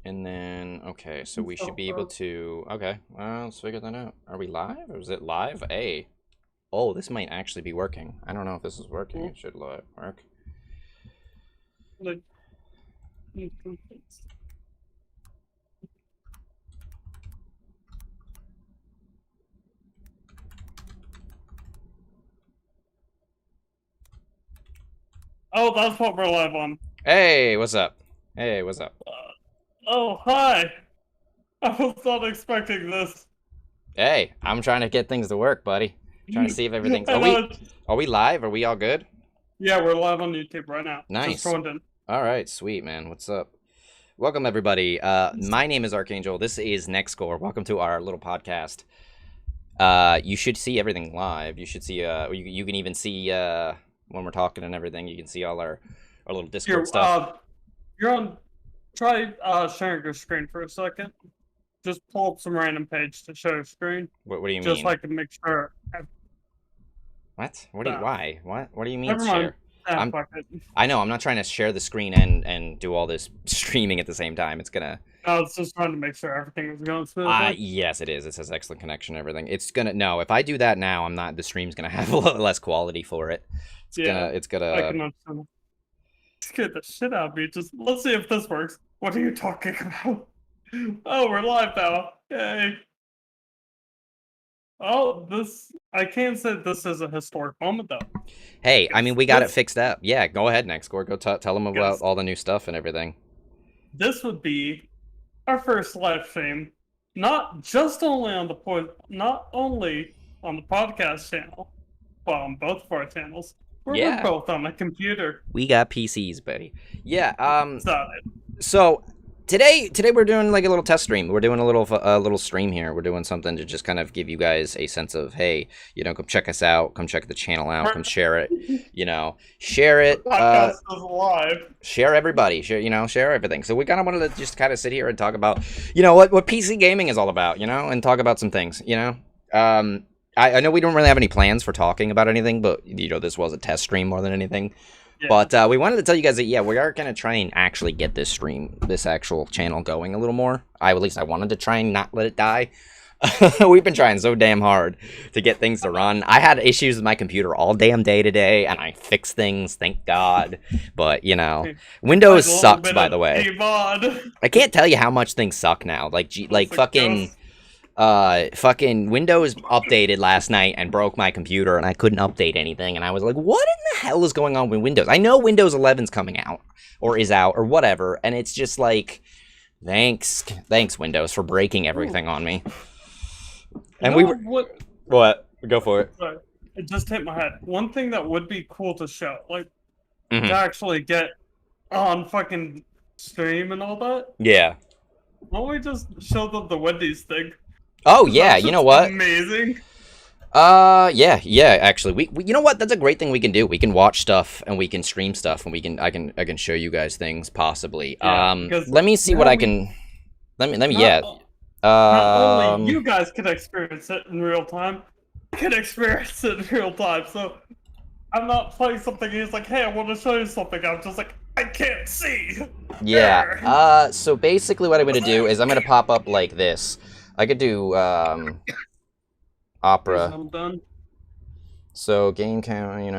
And then, okay, so we should be able to, okay, well, let's figure that out. Are we live, or is it live? Hey. Oh, this might actually be working. I don't know if this is working. It should work. Like, oh, that's what we're live on. Hey, what's up? Hey, what's up? Oh, hi. I was not expecting this. Hey, I'm trying to get things to work, buddy. Trying to see if everything's... Are we live? Are we all good? Yeah, we're live on YouTube right now. Nice. Just joined in. All right, sweet, man. What's up? Welcome, everybody. My name is Archangel. This is Nextgor. Welcome to our little podcast. You should see everything live. You should see... you can even see when we're talking and everything. You can see all our little Discord stuff. You're on... Try sharing your screen for a second. Just pull up some random page to show your screen. What do you mean? Just so I can make sure... What? What do you... Why? What do you mean Never share? mind. I know, I'm not trying to share the screen and do all this streaming at the same time. It's gonna... I was just trying to make sure everything was going smoothly. Yes, it is. It says excellent connection and everything. It's gonna... No, if I do that now, the stream's gonna have a lot less quality for it. It's gonna... I can understand. Scared the shit out of me. Just, let's see if this works. What are you talking about? Oh, we're live now. Yay. Oh, I can't say this is a historic moment, though. Hey, I mean, we got it fixed up. Yeah, go ahead, Nextgor. Go tell them about all the new stuff and everything. This would be our first live stream, not only on the podcast channel, but on both of our channels. We're both on a computer. We got PCs, buddy. Yeah. So today we're doing like a little test stream. We're doing a little stream here. We're doing something to just kind of give you guys a sense of, hey, come check us out, come check the channel out, come share it. Share it. Podcast is live. Share everybody. Share everything. So we kind of wanted to just kind of sit here and talk about, what PC gaming is all about, and talk about some things. I know we don't really have any plans for talking about anything, but this was a test stream more than anything. Yeah. But we wanted to tell you guys that we are gonna try and actually get this actual channel going a little more. At least I wanted to try and not let it die. We've been trying so damn hard to get things to run. I had issues with my computer all damn day today, and I fixed things, thank God. But Windows sucks, by the way. I can't tell you how much things suck now. Fucking Windows updated last night and broke my computer, and I couldn't update anything, and I was like, what in the hell is going on with Windows? I know Windows 11's coming out, or is out, or whatever, and it's just like, thanks Windows for breaking everything on me. And what? Go for it. Sorry. It just hit my head. One thing that would be cool to show, to actually get on fucking stream and all that. Yeah. Why don't we just show them the Wendy's thing? Oh yeah, you know what? Amazing. Yeah. Actually, we you know what? That's a great thing we can do. We can watch stuff and we can stream stuff, and I can show you guys things possibly. Yeah, let me see what I can. Let me. Not only you guys can experience it in real time, I can experience it in real time. So I'm not playing something. He's like, hey, I want to show you something. I'm just like, I can't see. Yeah. So basically, what I'm gonna do is I'm gonna pop up like this. I could do Opera. I'm done. So game count, I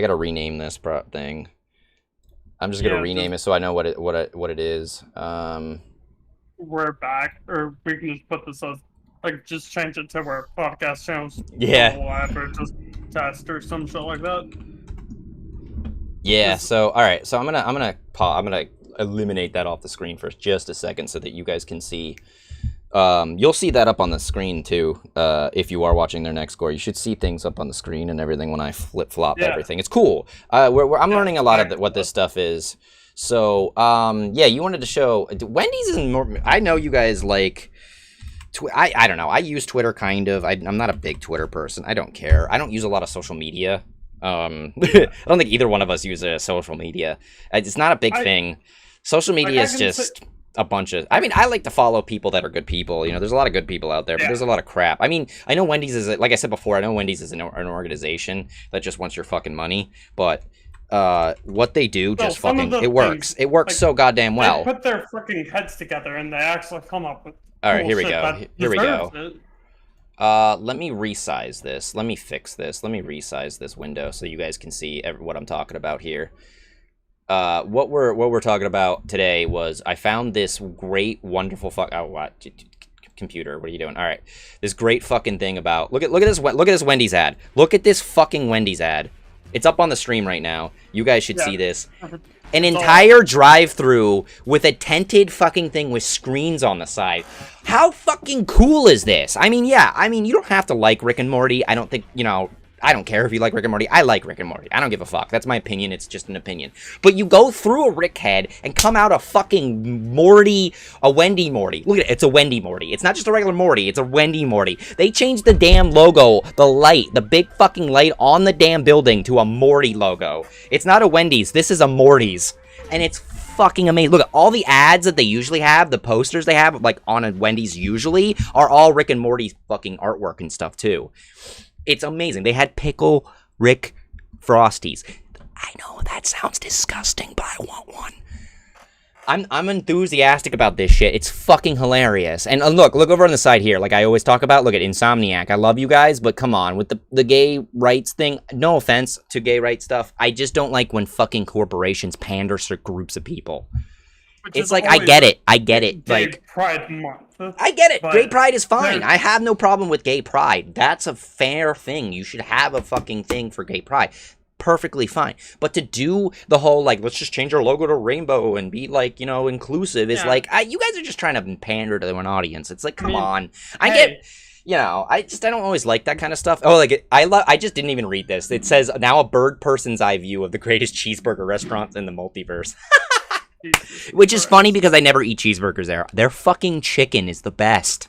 gotta rename this thing. I'm just gonna rename it so I know what it is. We're back, or we can just put this as just change it to our podcast channels. Yeah. Live or just test or some shit like that. Yeah. So all right. So I'm gonna eliminate that off the screen for just a second so that you guys can see. You'll see that up on the screen too. If you are watching their Nextgor, you should see things up on the screen and everything when I flip-flop everything. It's cool. I'm learning a lot of what this stuff is. So, you wanted to show Wendy's is more. I know you guys like. I don't know. I use Twitter kind of. I'm not a big Twitter person. I don't care. I don't use a lot of social media. I don't think either one of us uses social media. It's not a big thing. Social media is just a bunch of... I mean, I like to follow people that are good people. There's a lot of good people out there, but there's a lot of crap. I mean, I know Wendy's is... Like I said before, I know Wendy's is an organization that just wants your fucking money, but... what they do just some of fucking the it works. things, It works like, so goddamn well. They put their freaking heads together and they actually come up with All right, cool here we shit go. that Here we go. deserves it. Let me resize this. Let me fix this. Let me resize this window so you guys can see what I'm talking about here. What we're talking about today was I found this great, wonderful computer, what are you doing? All right, this great fucking thing about look at this Wendy's ad. Look at this fucking Wendy's ad. It's up on the stream right now. You guys should see this. An entire drive-through with a tented fucking thing with screens on the side. How fucking cool is this? I mean, yeah, you don't have to like Rick and Morty. I don't think, I don't care if you like Rick and Morty. I like Rick and Morty. I don't give a fuck. That's my opinion. It's just an opinion. But you go through a Rick head and come out a fucking Morty, a Wendy Morty. Look at it. It's a Wendy Morty. It's not just a regular Morty. It's a Wendy Morty. They changed the damn logo, the light, the big fucking light on the damn building to a Morty logo. It's not a Wendy's. This is a Morty's. And it's fucking amazing. Look at all the ads that they usually have, the posters they have, like on a Wendy's usually, are all Rick and Morty's fucking artwork and stuff too. It's amazing. They had Pickle Rick Frosties. I know that sounds disgusting, but I want one. I'm enthusiastic about this shit. It's fucking hilarious. And look over on the side here. Like I always talk about, look at Insomniac. I love you guys, but come on. With the gay rights thing, no offense to gay rights stuff. I just don't like when fucking corporations pander to groups of people. It's like, I get it. Gay Pride Month. I get it. Gay pride is fine. I have no problem with gay pride. That's a fair thing. You should have a fucking thing for gay pride. Perfectly fine. But to do the whole, like, let's just change our logo to rainbow and be, like, inclusive is like, you guys are just trying to pander to an audience. It's like, come on. I get... I don't always like that kind of stuff. Oh, like, I just didn't even read this. It says, now a bird person's eye view of the greatest cheeseburger restaurants in the multiverse. Which is funny because I never eat cheeseburgers there. Their fucking chicken is the best.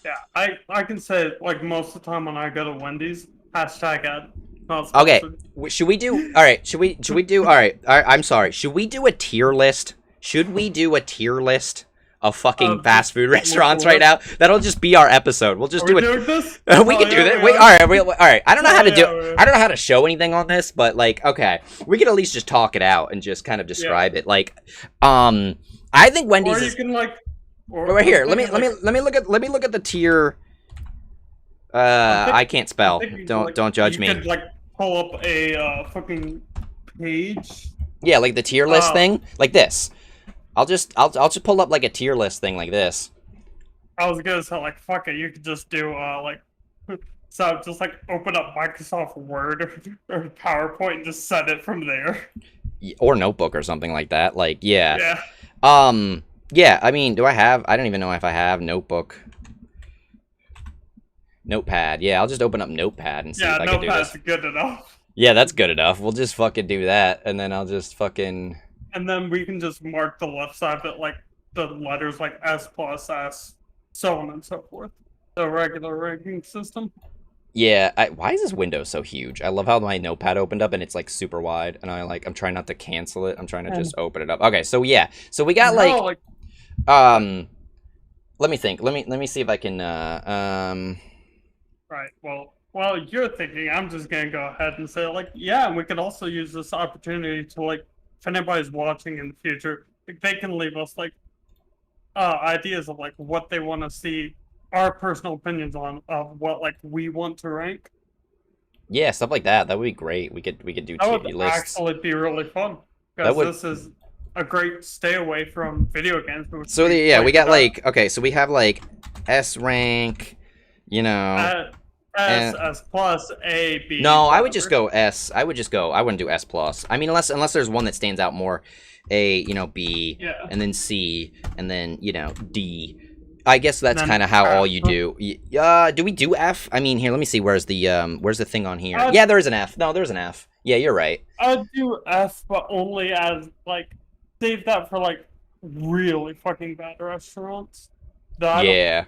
Yeah, I can say, like, most of the time when I go to Wendy's, #ad. Okay, should we do, alright, should we do, alright, I'm sorry, should we do a tier list? Should we do a tier list of fucking fast food restaurants right now? That'll just be our episode. We'll just do it. We can do that. Wait, alright. I don't know how to do. I don't know how to show anything on this, but like, okay, we can at least just talk it out and just kind of describe it. Like, I think Wendy's. Or you can like. Right here. Let me look at the tier. I can't spell. Don't judge me. You could like pull up a fucking page. Yeah, like the tier list thing, like this. I'll just pull up like a tier list thing like this. I was gonna say like fuck it, you could just do like so just like open up Microsoft Word or PowerPoint and just send it from there. Or Notebook or something like that. Like yeah. Yeah. Yeah, I mean, I don't even know if I have Notebook. Notepad. Yeah, I'll just open up Notepad and see if I can do this. Notepad's good enough. Yeah, that's good enough. We'll just fucking do that, and then I'll just fucking... And then we can just mark the left side of it, like, the letters like S plus S, so on and so forth. The regular ranking system. Yeah, why is this window so huge? I love how my Notepad opened up, and it's, like, super wide, and I'm trying not to cancel it. I'm trying to just open it up. Okay, so yeah. So we got, let me think. Let me see if I can, Right, well, while you're thinking, I'm just gonna go ahead and say, like, yeah, and we could also use this opportunity to, like, if anybody's watching in the future, like, they can leave us, like, ideas of, like, what they want to see, our personal opinions on, of what, like, we want to rank. Yeah, stuff like that. That would be great. We could do TV lists. That would actually be really fun. Because this is a great stay away from video games. So, we got, like, okay, so we have, like, S rank... S plus A B. No, I would just go S. I wouldn't do S plus. I mean, unless there's one that stands out more, A, B, and then C, and then D. I guess that's kind of how all you do. Do we do F? I mean, here, let me see. Where's the thing on here? Yeah, there is an F. No, there's an F. Yeah, you're right. I'd do F, but only as like save that for like really fucking bad restaurants. Yeah.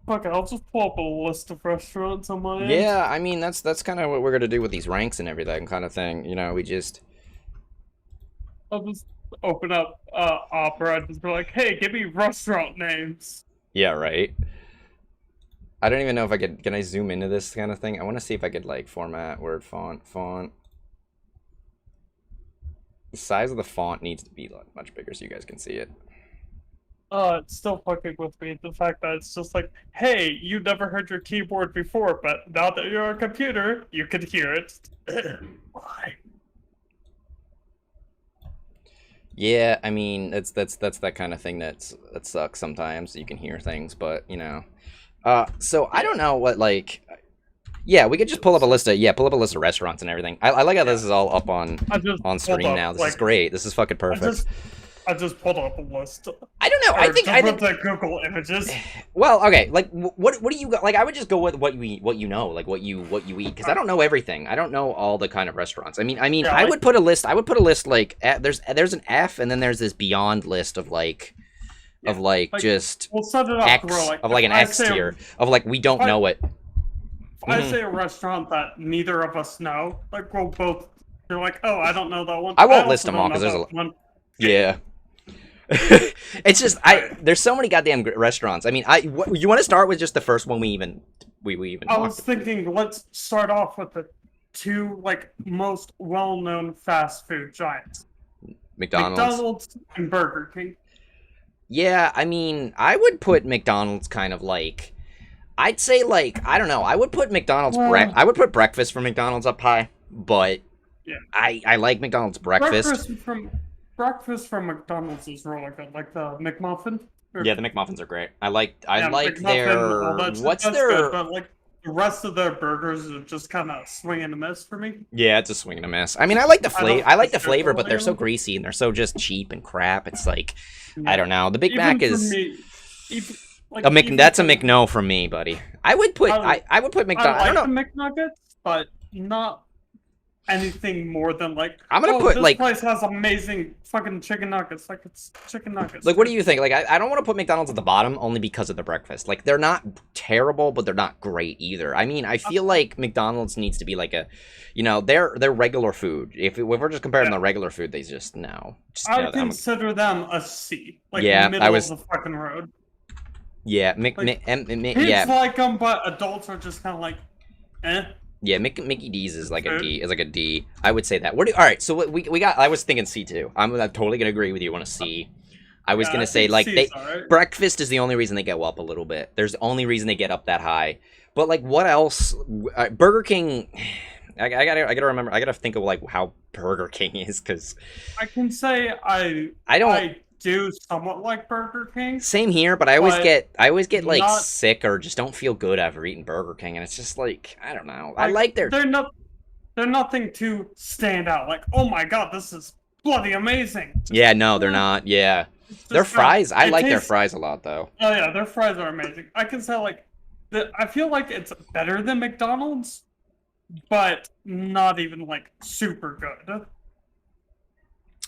Fuck it, I'll just pull up a list of restaurants on my end. Yeah, I mean, that's kind of what we're going to do with these ranks and everything kind of thing. We just... I'll just open up Opera and just be like, hey, give me restaurant names. Yeah, right. I don't even know if I could... Can I zoom into this kind of thing? I want to see if I could, like, format, word, font. The size of the font needs to be like, much bigger so you guys can see it. It's still fucking with me. The fact that it's just like, hey, you never heard your keyboard before, but now that you're on a computer, you can hear it. Why? Yeah, I mean, that's that kind of thing that sucks sometimes. You can hear things, but you know. So I don't know what like. Yeah, we could just pull up a list of restaurants and everything. I like how this is all up on screen now. This is great. This is fucking perfect. I just pulled up a list. I don't know. I think the Google images. Well, okay. Like, what do you got? Like, I would just go with what you know, like what you eat, because I don't know everything. I don't know all the kind of restaurants. I mean, yeah, I would put a list. I would put a list like there's an F, and then there's this beyond list of like just we'll set it up X like, of like an X tier of like we don't know it. If I say a restaurant that neither of us know, like we'll both. You're like, oh, I don't know that one. I won't list them all because there's a one. Yeah. It's just there's so many goddamn restaurants. I mean, you want to start with just the first one we even I was thinking let's start off with the two like most well-known fast food giants. McDonald's and Burger King. Yeah, I mean, I would put McDonald's kind of like I'd say like I don't know, I would put McDonald's I would put breakfast from McDonald's up high, but yeah. I like McDonald's breakfast. Breakfast from McDonald's is really good, like the McMuffin. Yeah, the McMuffins are great. I like McMuffin, their that's good, but like the rest of their burgers are just kind of swing and a miss for me. Yeah, it's a swing and a miss. I mean, I like the flavor. I like the flavor, but they're so greasy and they're so just cheap and crap. It's like I don't know. The Big Mac is that's a McNo from me, buddy. I would put McDonald's. I like the McNuggets, but not anything more than like I'm gonna put this like place has amazing fucking chicken nuggets. Like it's chicken nuggets. Like, what do you think? Like, I don't want to put McDonald's at the bottom only because of the breakfast. Like, they're not terrible, but they're not great either. I mean, I feel like McDonald's needs to be like a, you know, they're regular food. If we're just comparing the regular food, they just no. I consider them a C. Like middle of the fucking road. Yeah, kids like them, but adults are just kind of like, eh. Yeah, Mickey D's is like a D. Is like a D. I would say that. All right, so we got. I was thinking C too. I'm totally gonna agree with you on a C. I was gonna say like breakfast is the only reason they go up a little bit. There's the only reason they get up that high. But like, what else? Burger King. I gotta remember. I gotta think of like how Burger King is because I can say I do somewhat like Burger King. Same here, but I always get like sick or just don't feel good after eating Burger King, and it's just like I don't know. I like they're nothing to stand out. Like, oh my god, this is bloody amazing. Yeah, no, they're not. Yeah, their fries. I like their fries a lot though. Oh yeah, their fries are amazing. I can say like I feel like it's better than McDonald's, but not even like super good.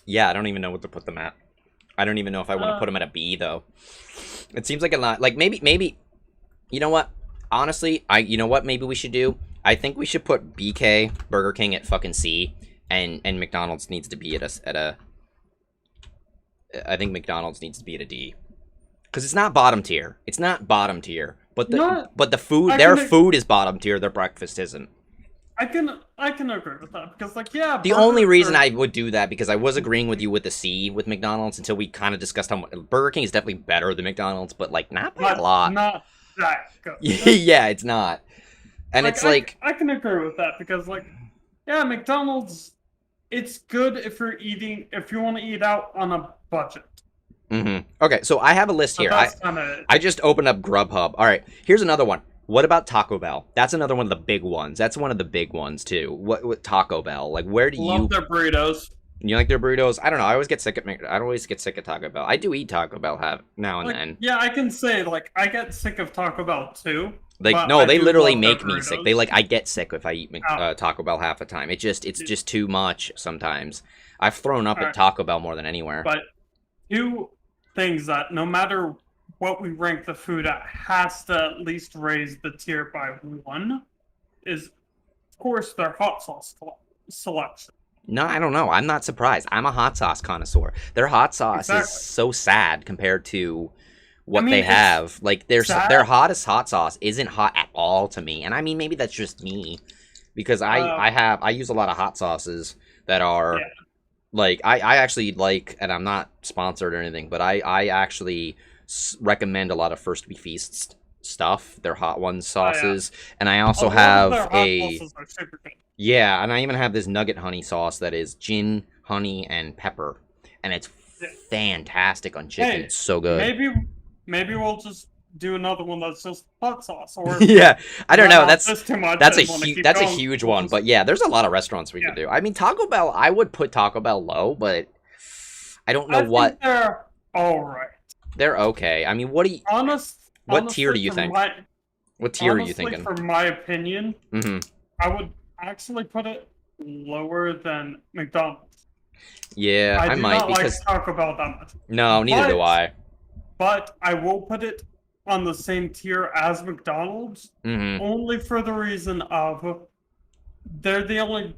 Yeah, I don't even know what to put them at. I don't even know if I want to put them at a B though. It seems like a lot. Like maybe, you know what? Honestly, you know what? Maybe we should do. I think we should put BK Burger King at fucking C, and McDonald's needs to be at a. I think McDonald's needs to be at a D, because it's not bottom tier. It's not bottom tier, but the food, their food is bottom tier. Their breakfast isn't. I can agree with that because like the only reason I would do that because I was agreeing with you with the C with McDonald's until we kind of discussed how Burger King is definitely better than McDonald's, but like not by a lot. Not that good. Yeah, it's not. And it's like I can agree with that because like yeah, McDonald's it's good if you want to eat out on a budget. Mm-hmm. Okay, so I have a list here. I just opened up Grubhub. All right, here's another one. What about Taco Bell? That's another one of the big ones. That's one of the big ones too. What Taco Bell? Like, where do you love their burritos? You like their burritos? I don't know. I always get sick of Taco Bell. I do eat Taco Bell now and then. Yeah, I can say like I get sick of Taco Bell too. Like no, they literally make me sick. I get sick if I eat Taco Bell half the time. It's just too much sometimes. I've thrown up at Taco Bell more than anywhere. But two things that no matter what we rank the food at has to at least raise the tier by one is, of course, their hot sauce selection. No, I don't know. I'm not surprised. I'm a hot sauce connoisseur. Their hot sauce is so sad compared to what they have. Like their hottest hot sauce isn't hot at all to me. And I mean, maybe that's just me because I use a lot of hot sauces that are Like, I actually like, and I'm not sponsored or anything, but I actually recommend a lot of First We Feast stuff, their Hot Ones sauces, and I also have a... Yeah, and I even have this nugget honey sauce that is gin, honey, and pepper, and it's fantastic on chicken. It's so good. Maybe we'll just do another one that's just hot sauce. Or yeah, I don't know. That's a huge one. But yeah, there's a lot of restaurants we could do. I mean, Taco Bell. I would put Taco Bell low, but I don't know what. They're all right. They're okay. I mean, what do you? What tier do you think? What tier are you thinking? For my opinion, I would actually put it lower than McDonald's. Yeah, I might because like Taco Bell that much. No, neither do I. But I will put it on the same tier as McDonald's, only for the reason of they're the only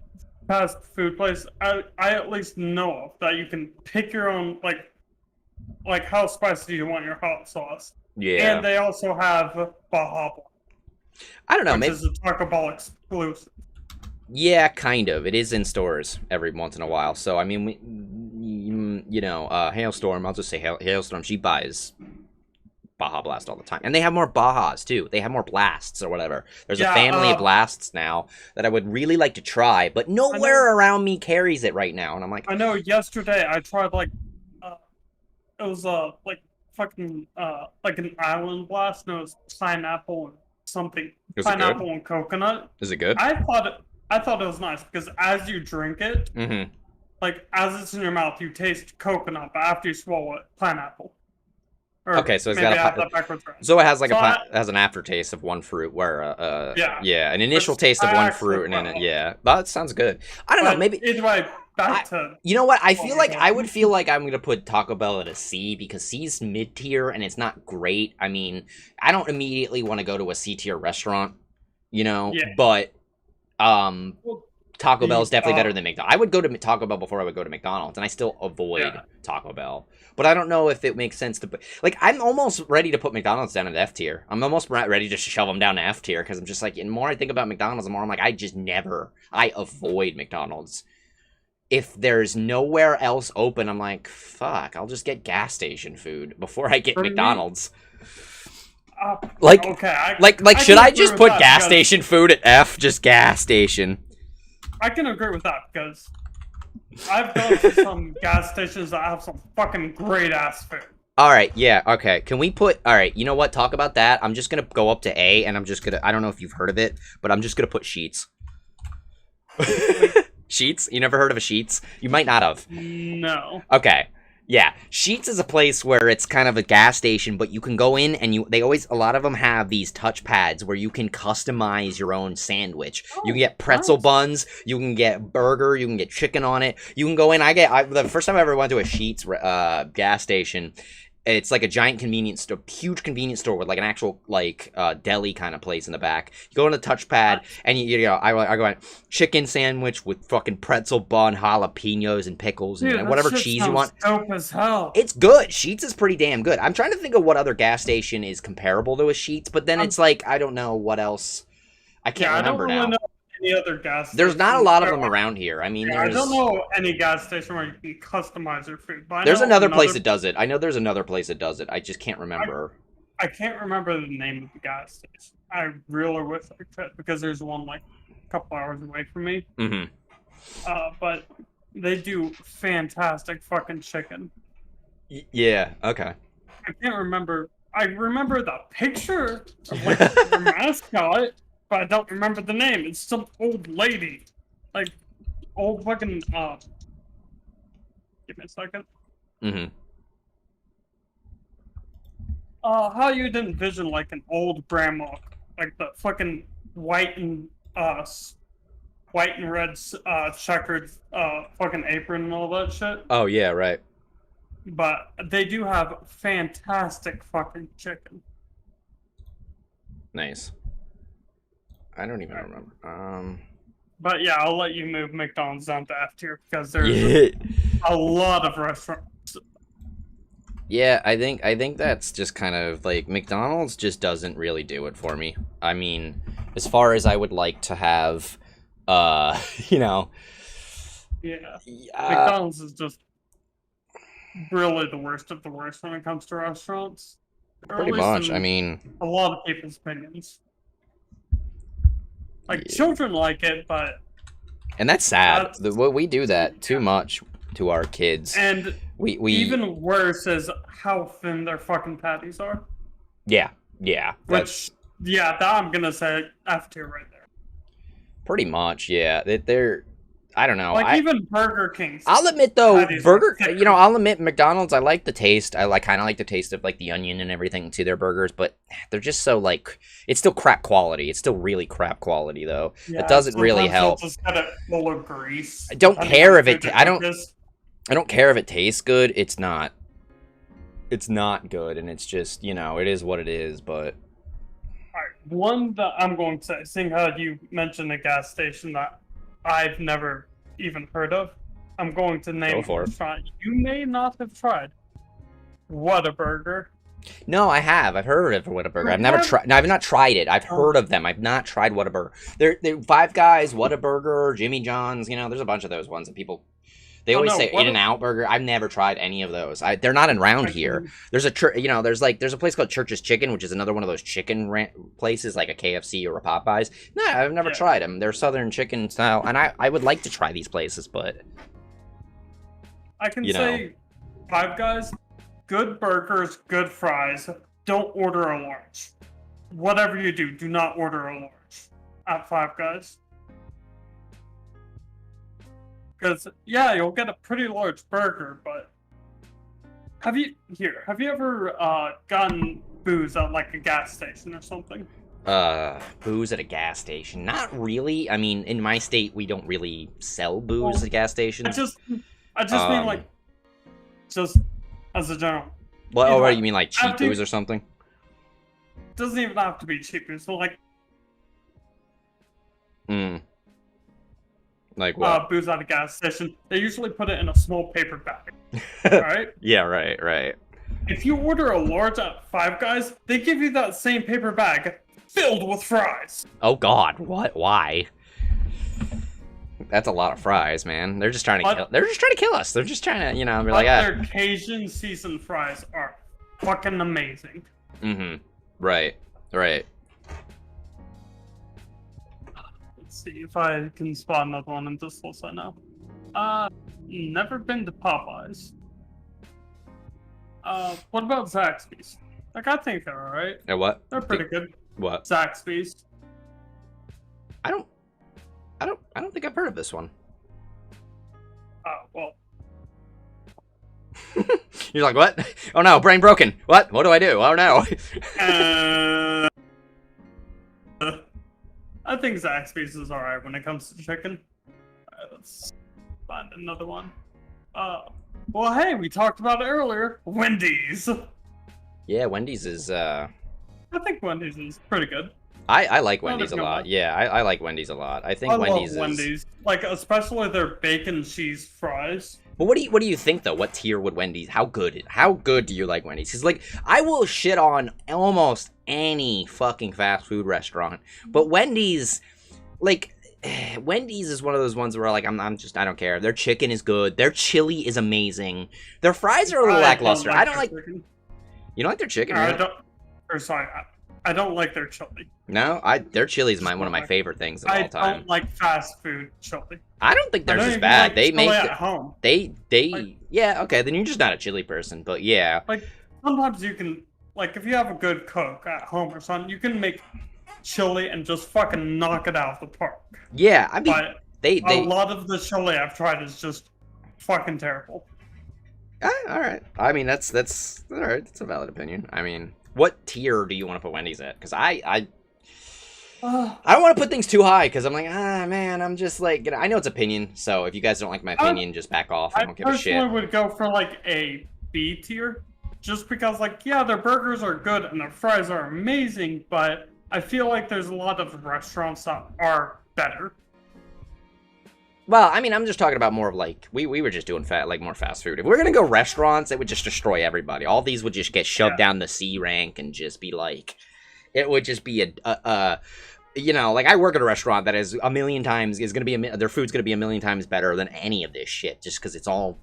fast food place I at least know of that you can pick your own like how spicy you want your hot sauce. Yeah, and they also have Baja Blast. I don't know, which is a Taco Bell exclusive. Yeah, kind of. It is in stores every once in a while. So I mean, you know, Hailstorm. I'll just say Hailstorm. She buys Baja Blast all the time, and they have more Bajas too. They have more Blasts or whatever. There's a family of Blasts now that I would really like to try, but nowhere around me carries it right now. And I'm like, I know. Yesterday I tried it was like fucking like an island blast. And it was pineapple and something. Pineapple and coconut. Is it good? I thought it was nice because as you drink it, like as it's in your mouth, you taste coconut, but after you swallow it, pineapple. Okay, so it's got so it has like it has an aftertaste of one fruit, where an initial taste of one fruit, and then that sounds good. I don't know, maybe either way. You know what? I feel like I would feel like I'm gonna put Taco Bell at a C because C's mid tier and it's not great. I mean, I don't immediately want to go to a C tier restaurant, you know, but Taco Bell is definitely better than McDonald's. I would go to Taco Bell before I would go to McDonald's, and I still avoid Taco Bell. But I don't know if it makes sense to put... Like, I'm almost ready to put McDonald's down at F tier. I'm almost ready to shove them down to F tier, because I'm just like, the more I think about McDonald's, the more I'm like, I avoid McDonald's. If there's nowhere else open, I'm like, fuck, I'll just get gas station food before I get McDonald's. Should I just put gas station food at F? Just gas station. I can agree with that because I've gone to some gas stations that have some fucking great ass food. Alright, yeah, okay. Can we put... Alright, you know what? Talk about that. I'm just gonna go up to A, and I'm just gonna... I don't know if you've heard of it, but I'm just gonna put Sheets. Sheets? You never heard of a Sheets? You might not have. No. Okay. Yeah, Sheets is a place where it's kind of a gas station, but you can go in and a lot of them have these touch pads where you can customize your own sandwich. You can get pretzel buns, you can get burger, you can get chicken on it. You can go in, the first time I ever went to a Sheets gas station, it's like a giant convenience store, huge convenience store with like an actual deli kind of place in the back. You go on the touchpad and I go on chicken sandwich with fucking pretzel bun, jalapenos and pickles and whatever cheese you want. Dope as hell. It's good. Sheets is pretty damn good. I'm trying to think of what other gas station is comparable to a Sheets, but then it's like I don't know what else. I can't remember now. Any other gas There's not a lot of them around here. I mean, I don't know any gas station where you can customize your food. But there's another place that does it. I know there's another place that does it. I just can't remember. I can't remember the name of the gas station. I really wish I could because there's one like a couple hours away from me. But they do fantastic fucking chicken. Yeah. Okay. I can't remember. I remember the picture of like the mascot. But I don't remember the name. It's some old lady. Like, old fucking, give me a second. How you'd envision, like, an old grandma. Like, the fucking white and red, checkered, fucking apron and all that shit. Oh, yeah, right. But they do have fantastic fucking chicken. Nice. I don't even remember. But yeah, I'll let you move McDonald's down to F tier because there's a lot of restaurants. Yeah, I think that's just kind of like McDonald's just doesn't really do it for me. I mean, as far as I would like to have, you know, Yeah. McDonald's is just really the worst of the worst when it comes to restaurants. Pretty much. I mean, a lot of people's opinions. Like, yeah. children like it, but... And that's sad. We do that too much to our kids. And we even worse is how thin their fucking patties are. Yeah. Which, that I'm gonna say F tier right there. Pretty much, yeah. They're... I don't know. Like, even Burger King. I'll admit, though, I'll admit McDonald's, I like the taste. I kind of like the taste of, like, the onion and everything to their burgers, but they're just so, like, it's still crap quality. It's still really crap quality, though. Yeah, it doesn't really help. Just got a full of grease. I don't care if it, I don't care if it tastes good. It's not good, and it's just, it is what it is, but. Alright, one that I'm going to say, seeing how you mentioned a gas station that I've never even heard of, I'm going to name a restaurant you may not have tried. Whataburger. No, I have. I've heard of Whataburger. I've never tried. No, I've not tried it. I've heard of them. I've not tried Whataburger. They're Five Guys, Whataburger, Jimmy John's. There's a bunch of those ones that people. They always say In-N-Out Burger. I've never tried any of those. They're not around here. There's a there's a place called Church's Chicken, which is another one of those chicken places, like a KFC or a Popeyes. No, I've never tried them. They're Southern chicken style, and I would like to try these places, but I can say Five Guys, good burgers, good fries. Don't order a large. Whatever you do, do not order a large at Five Guys. Because, you'll get a pretty large burger, but... Have you ever gotten booze at, like, a gas station or something? Booze at a gas station? Not really. I mean, in my state, we don't really sell booze at gas stations. I just mean, like, just as a general. Well, you mean, like, cheap booze or something? Doesn't even have to be cheap. So, like... Like what? Booze at a gas station. They usually put it in a small paper bag. Alright? Yeah, right. If you order a large at Five Guys, they give you that same paper bag filled with fries. Oh god, what? Why? That's a lot of fries, man. They're just trying to kill. They're just trying to kill us. They're just trying to, be like, their Cajun seasoned fries are fucking amazing. Right. Let's see if I can spot another one in this list I know. Never been to Popeyes. What about Zaxby's? Like, I think they're alright. What? They're pretty good. What? Zaxby's. I don't think I've heard of this one. Well. You're like, what? Oh no, brain broken. What? What do I do? Oh no. I think Zaxby's is alright when it comes to chicken. Alright, let's find another one. Well, hey, we talked about it earlier. Wendy's. Yeah, Wendy's is, I think Wendy's is pretty good. I like Wendy's a lot. Yeah, I like Wendy's a lot. I think Wendy's is... Wendy's. Like, especially their bacon cheese fries. But what do you think, though? What tier would Wendy's... How good do you like Wendy's? Because, like, I will shit on almost any fucking fast food restaurant. But Wendy's... Like... Wendy's is one of those ones where, like, I don't care. Their chicken is good. Their chili is amazing. Their fries are a little lackluster. I don't like... Chicken. You don't like their chicken, right? Really? I don't like their chili. No? Their chili is one of my favorite things of all time. I don't like fast food chili. I don't think theirs is bad. Like they make it at home. Yeah, okay, then you're just not a chili person, but yeah. Like, sometimes you can, like, if you have a good cook at home or something, you can make chili and just fucking knock it out of the park. Yeah, I mean, but a lot of the chili I've tried is just fucking terrible. All right. I mean, that's all right. That's a valid opinion. I mean, what tier do you want to put Wendy's at? Because I don't want to put things too high because I'm like, man, I'm just like, I know it's opinion. So if you guys don't like my opinion, just back off. I don't give a shit. I personally would go for like a B tier, just because, like, yeah, their burgers are good and their fries are amazing, but I feel like there's a lot of restaurants that are better. Well, I mean, I'm just talking about more of, like, we were just doing more fast food. If we're gonna go restaurants, it would just destroy everybody. All these would just get shoved down the C rank and just be like, it would just be you know, like I work at a restaurant that is a million times is gonna be their food's gonna be a million times better than any of this shit, just because it's all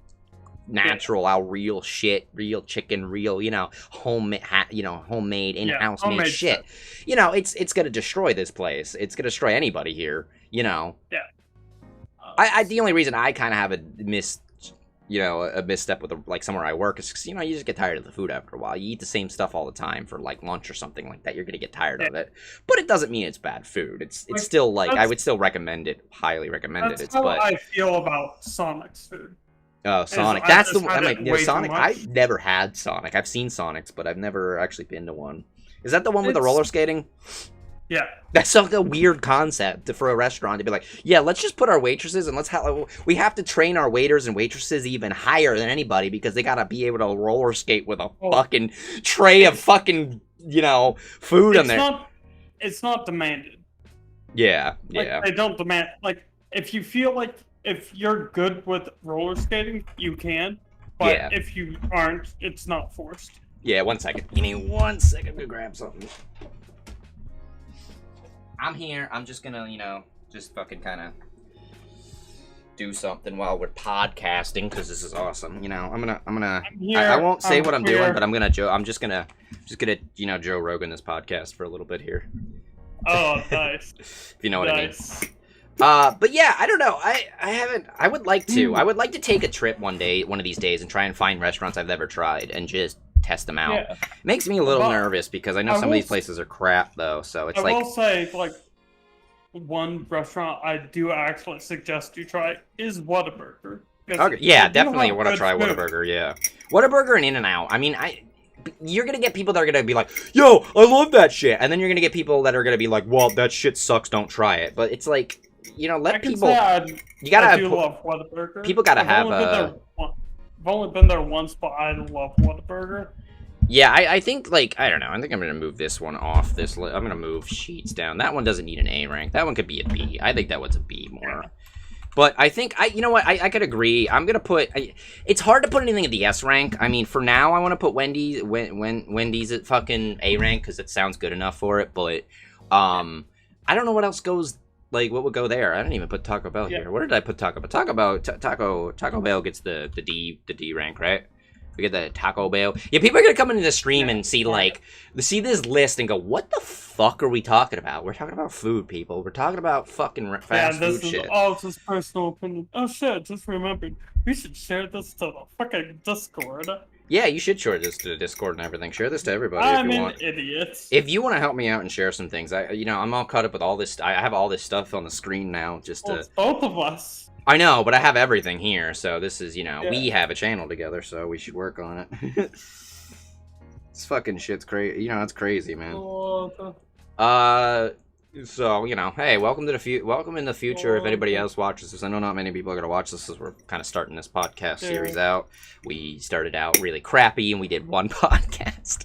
natural, all real shit, real chicken, real, you know, homemade in-house made shit. You know, it's gonna destroy this place. It's gonna destroy anybody here. You know. Yeah. The only reason I kind of have a misstep with like somewhere I work is because, you know, you just get tired of the food after a while. You eat the same stuff all the time for like lunch or something like that. You're gonna get tired of it, but it doesn't mean it's bad food. It's still like I would still recommend it, highly recommend it. That's how I feel about Sonic's food. Oh, Sonic. That's the one. Sonic. I've never had Sonic. I've seen Sonics, but I've never actually been to one. Is that the one with the roller skating? Yeah. That's like a weird concept for a restaurant to be like, yeah, let's just put our waitresses and we have to train our waiters and waitresses even higher than anybody because they gotta be able to roller skate with a fucking tray of fucking, you know, food on there. It's not demanded. Yeah, like, yeah. They don't demand, like, if you feel like if you're good with roller skating, you can. But if you aren't, it's not forced. Yeah, 1 second. Give me 1 second to grab something. I'm here. I'm just gonna, you know, just fucking kind of do something while we're podcasting because this is awesome. You know, I won't say what I'm doing, but I'm just gonna, you know, Joe Rogan this podcast for a little bit here. Oh, nice. If you know what I mean. But yeah, I don't know. I would like to. I would like to take a trip one of these days, and try and find restaurants I've never tried and just test them out. Yeah. It makes me a little nervous because I know some of these places are crap though. So it's I will say, like, one restaurant I do actually suggest you try is Whataburger. Okay. Yeah, definitely want to try Whataburger. Yeah, Whataburger and In-N-Out. I mean, you're gonna get people that are gonna be like, "Yo, I love that shit," and then you're gonna get people that are gonna be like, "Well, that shit sucks. Don't try it." But it's like, you know, let people. You gotta have. Love Whataburger. People gotta have. I've only been there once, but I love Whataburger. Yeah, I think, like, I don't know. I think I'm going to move this one off this list. I'm going to move Sheets down. That one doesn't need an A rank. That one could be a B. I think that one's a B more. But I think, you know what, I could agree. I'm going to put, it's hard to put anything at the S rank. I mean, for now, I want to put Wendy's at fucking A rank because it sounds good enough for it. But I don't know what else goes, like, what would go there. I didn't even put Taco Bell here. Where did I put Taco Bell? Taco Bell gets the D rank, right? We get the Taco Bell. Yeah, people are gonna come into the stream and see this list and go, "What the fuck are we talking about? We're talking about food, people. We're talking about fucking fast food shit." Yeah, this is all just personal opinion. Oh shit! Just remembered, we should share this to the fucking Discord. Yeah, you should share this to the Discord and everything. Share this to everybody if you want. Idiots. If you want to help me out and share some things, I'm all caught up with all this. I have all this stuff on the screen now. Just it's both of us. I know, but I have everything here, so this is, you know, we have a channel together, so we should work on it. This fucking shit's crazy. You know, it's crazy, man. So, you know, hey, welcome in the future. If anybody else watches this, I know not many people are gonna watch this as we're kind of starting this podcast series out. We started out really crappy, and we did one podcast.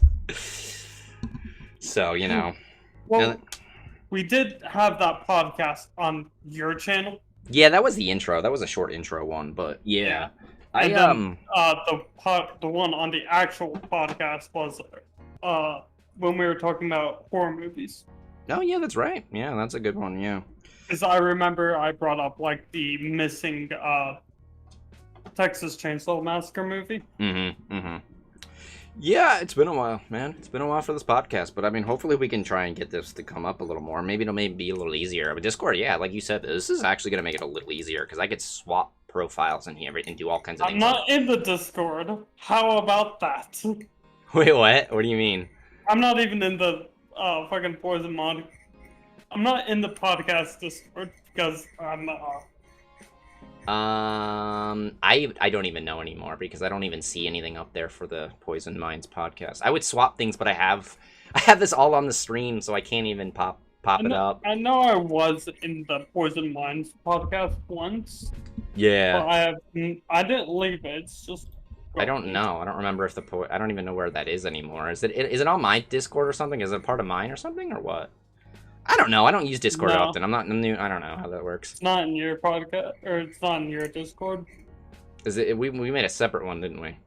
So, you know. Well, we did have that podcast on your channel. Yeah, that was the intro. That was a short intro one, but yeah. The one on the actual podcast was when we were talking about horror movies. Oh yeah, that's right. Yeah, that's a good one. Yeah. Because I remember I brought up like the missing Texas Chainsaw Massacre movie. Yeah, it's been a while, man. It's been a while for this podcast, but I mean, hopefully we can try and get this to come up a little more. Maybe it'll be a little easier. But Discord, yeah, like you said, this is actually going to make it a little easier because I could swap profiles in here and do all kinds of things. I'm not in the Discord. How about that? Wait, what? What do you mean? I'm not even in the fucking Poison mod. I'm not in the podcast Discord because I'm I don't even know anymore because I don't even see anything up there for the Poison Minds podcast. I would swap things, but I have this all on the stream, so I can't even pop it up. I know I was in the Poison Minds podcast once. Yeah. But I didn't leave it. It's just. I don't know. I don't remember if I don't even know where that is anymore. Is it on my Discord or something? Is it part of mine or something or what? I don't know. I don't use Discord often. I'm new. I don't know how that works. It's not in your podcast, or it's not in your Discord. Is it? We made a separate one, didn't we?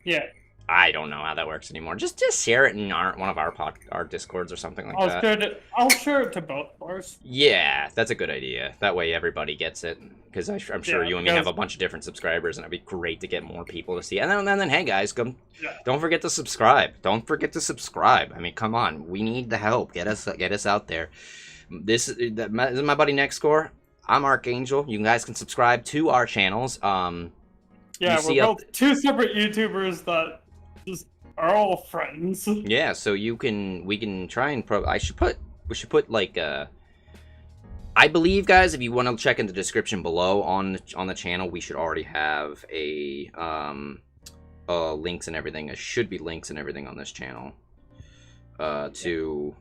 Yeah. I don't know how that works anymore. Just share it in one of our Discords or something like that. I'll share it to both of ours. Yeah, that's a good idea. That way everybody gets it. Because I'm sure you and me have a bunch of different subscribers, and it'd be great to get more people to see it. And then hey guys, come! Yeah. Don't forget to subscribe. Don't forget to subscribe. I mean, come on, we need the help. Get us out there. This is my buddy Nextgor. I'm Archangel. You guys can subscribe to our channels. Yeah, we're both two separate YouTubers that just are all friends. Yeah, so we can try and we should put like I believe, guys, if you want to check in the description below on the channel, we should already have a links and everything. There should be links and everything on this channel to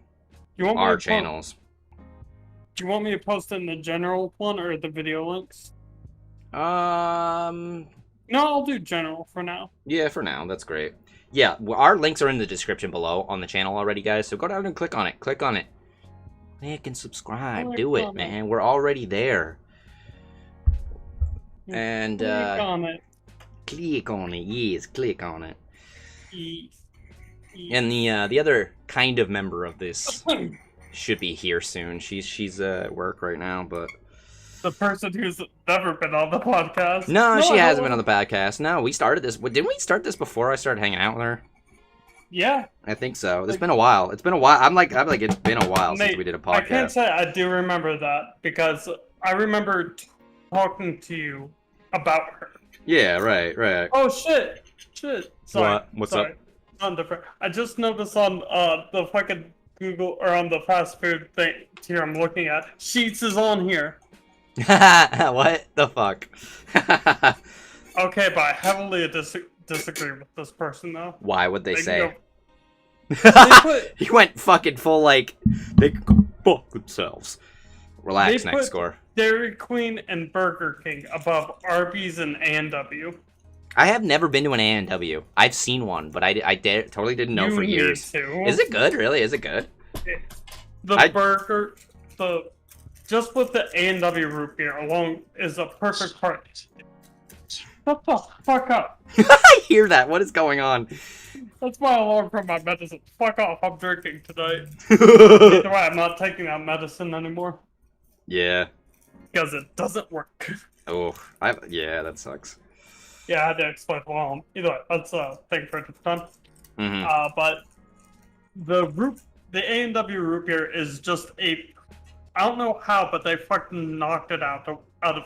our channels. Do you want me to post in the general one or the video links? No, I'll do general for now. Yeah, for now. That's great. Yeah, our links are in the description below on the channel already, guys. So go down and click on it. Click on it. Click and subscribe. Do it, man. We're already there. And click on it. Click on it. Yes, click on it. Yes. And the other kind of member of this should be here soon. She's at work right now, but the person who's never been on the podcast. No, she hasn't been on the podcast. No, we started this. Didn't we start this before I started hanging out with her? Yeah. I think so. It's been a while. It's been a while. I'm like, it's been a while since we did a podcast. I can't say I do remember that because I remember talking to you about her. Yeah, right. Oh, shit. Sorry. What's up? On different. I just noticed on the fucking Google, or on the fast food thing here I'm looking at, Sheets is on here. What the fuck? Okay, but I heavily disagree with this person, though. Why would they say? He went fucking full, like, they can go fuck themselves. Relax, Nextgor. Dairy Queen and Burger King above Arby's and A&W. I have never been to an A&W. I've seen one, but I totally didn't know for years. Is it good? Really? Is it good? Just with the A&W root beer alone is a perfect part. Shut the fuck up. I hear that. What is going on? That's my alarm from my medicine. Fuck off. I'm drinking tonight. Either way, I'm not taking that medicine anymore. Yeah. Because it doesn't work. Oh, yeah, that sucks. Yeah, I had to explain well. Either way, that's a thing for a different time. Mm-hmm. But the A&W root beer is just I don't know how, but they fucking knocked it out of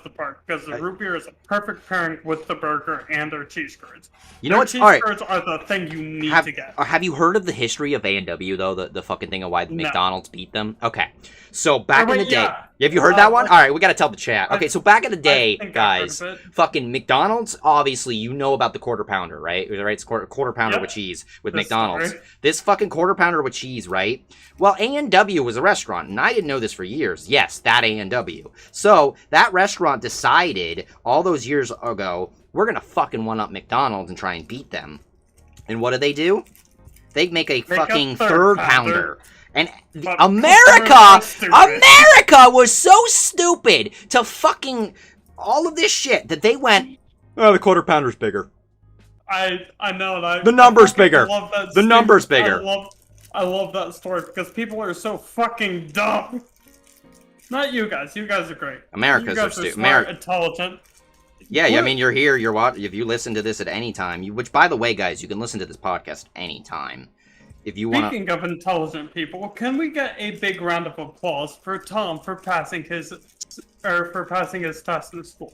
the park because the root beer is a perfect pairing with the burger and their cheese curds. You know what? Cheese curds are the thing you need to get. Have you heard of the history of A&W though? The fucking thing of why McDonald's beat them. Okay, so back in the day, have you heard that one? All right, we gotta tell the chat. Okay, so back in the day, guys, fucking McDonald's. Obviously, you know about the quarter pounder, right? Right, it's quarter pounder with cheese with McDonald's. Story. This fucking quarter pounder with cheese, right? Well, A&W was a restaurant, and I didn't know this for years. Yes, that A&W. So that restaurant decided all those years ago, we're gonna fucking one up McDonald's and try and beat them. And what do? They make a fucking third pounder. And America was so stupid to fucking all of this shit that they went, oh, the quarter pounder's bigger. I know. The number's bigger. The number's bigger. I love that story because people are so fucking dumb. Not you guys. You guys are great. America's are stupid. Smart, intelligent. Yeah, I mean, you're here. You're watching. If you listen to this at any time, which, by the way, guys, you can listen to this podcast anytime. If you want. Speaking of intelligent people, can we get a big round of applause for Tom for passing his test in school?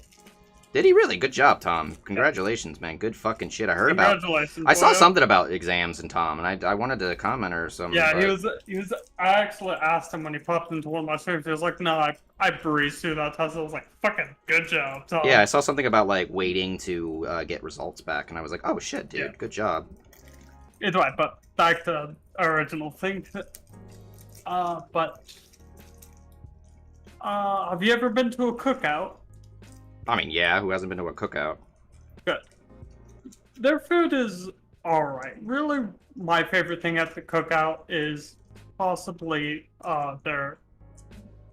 Did he really? Good job, Tom. Congratulations, man. Good fucking shit. I saw something about exams and Tom, and I wanted to comment or something. Yeah, he was. I actually asked him when he popped into one of my streams. He was like, "No, I breezed through that test." I was like, "Fucking good job, Tom." Yeah, I saw something about like waiting to get results back, and I was like, "Oh shit, dude, good job." Either way, but back to our original thing. Have you ever been to a cookout? I mean, yeah, who hasn't been to a cookout? Good. Their food is alright. Really, my favorite thing at the cookout is possibly their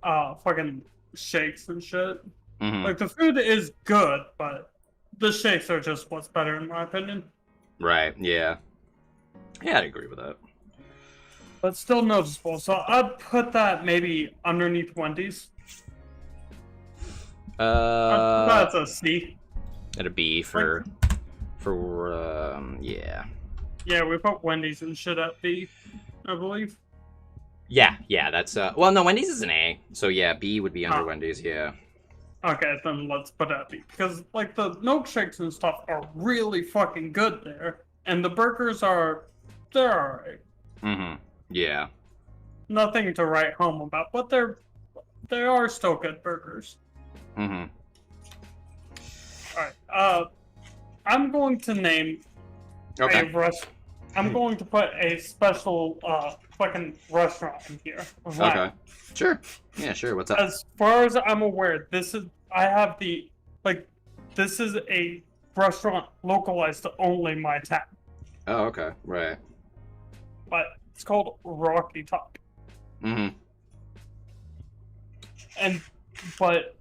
fucking shakes and shit. Mm-hmm. Like, the food is good, but the shakes are just what's better in my opinion. Right, yeah. Yeah, I'd agree with that. But still noticeable. So I'd put that maybe underneath Wendy's. That's a C. It'd be for yeah. Yeah, we put Wendy's and shit at B, I believe. Yeah, that's well, no, Wendy's is an A, so yeah, B would be under Wendy's, yeah. Okay, then let's put it at B, because like the milkshakes and stuff are really fucking good there, and the burgers they're alright. Mm-hmm. Yeah. Nothing to write home about, but they are still good burgers. Mm-hmm. Alright, I'm going to name I'm going to put a special fucking restaurant in here. Okay. Sure. Yeah, sure. What's up? As far as I'm aware, this is a restaurant localized to only my town. Oh, okay. Right. But it's called Rocky Top. Mm-hmm. But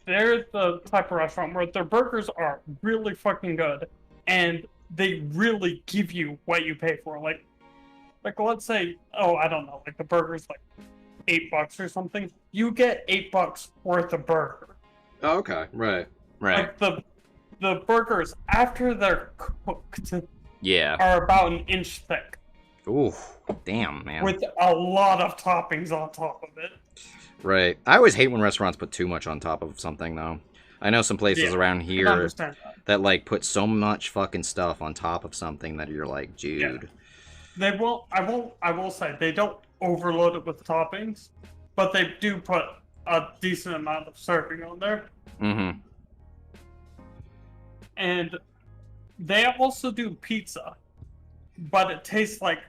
they're the type of restaurant where their burgers are really fucking good, and they really give you what you pay for. Like let's say, I don't know, like the burger's like $8 or something. You get $8 worth of burger. Oh, okay. Right. Like the burgers after they're cooked, are about an inch thick. Ooh, damn, man. With a lot of toppings on top of it. Right. I always hate when restaurants put too much on top of something, though. I know some places around here that like put so much fucking stuff on top of something that you're like, dude. Yeah. They won't. I will say they don't overload it with toppings, but they do put a decent amount of serving on there. Mm-hmm. And they also do pizza, but it tastes like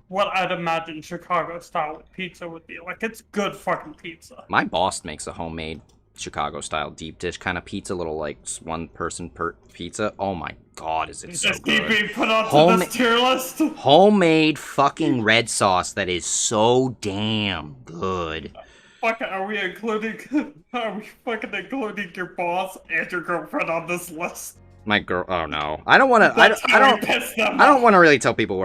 what I'd imagine Chicago style pizza would be. Like, it's good fucking pizza. My boss makes a homemade Chicago style deep dish kind of pizza, little like one person per pizza. Oh my god, is it so good? Being put onto this tier list? Homemade fucking red sauce that is so damn good. Fuck, are we fucking including your boss and your girlfriend on this list? My girl, oh no, I don't want to. I don't want to really tell people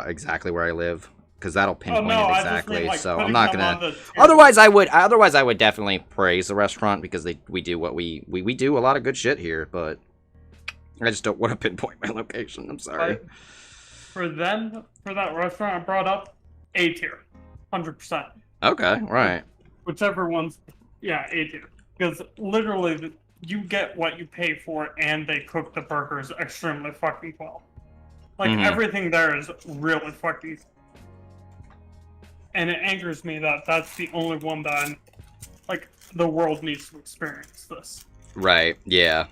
exactly where I live, because that'll pinpoint it exactly. Mean, like, so I'm not gonna. Otherwise, I would definitely praise the restaurant because we do what we do a lot of good shit here, but I just don't want to pinpoint my location. I'm sorry. For that restaurant I brought up, A tier, 100%. Okay, right. Whichever one's, A tier, because literally you get what you pay for, and they cook the burgers extremely fucking well. Like, everything there is really fucking... And it angers me that that's the only one that the world needs to experience this. Right, yeah.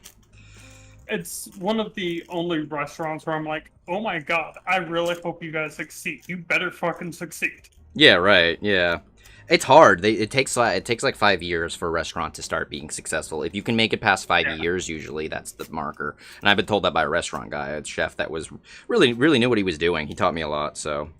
It's one of the only restaurants where I'm like, oh my god, I really hope you guys succeed. You better fucking succeed. Yeah, right, yeah. It's hard. It takes like 5 years for a restaurant to start being successful. If you can make it past 5 years, usually that's the marker. And I've been told that by a restaurant guy, a chef that was really knew what he was doing. He taught me a lot. So,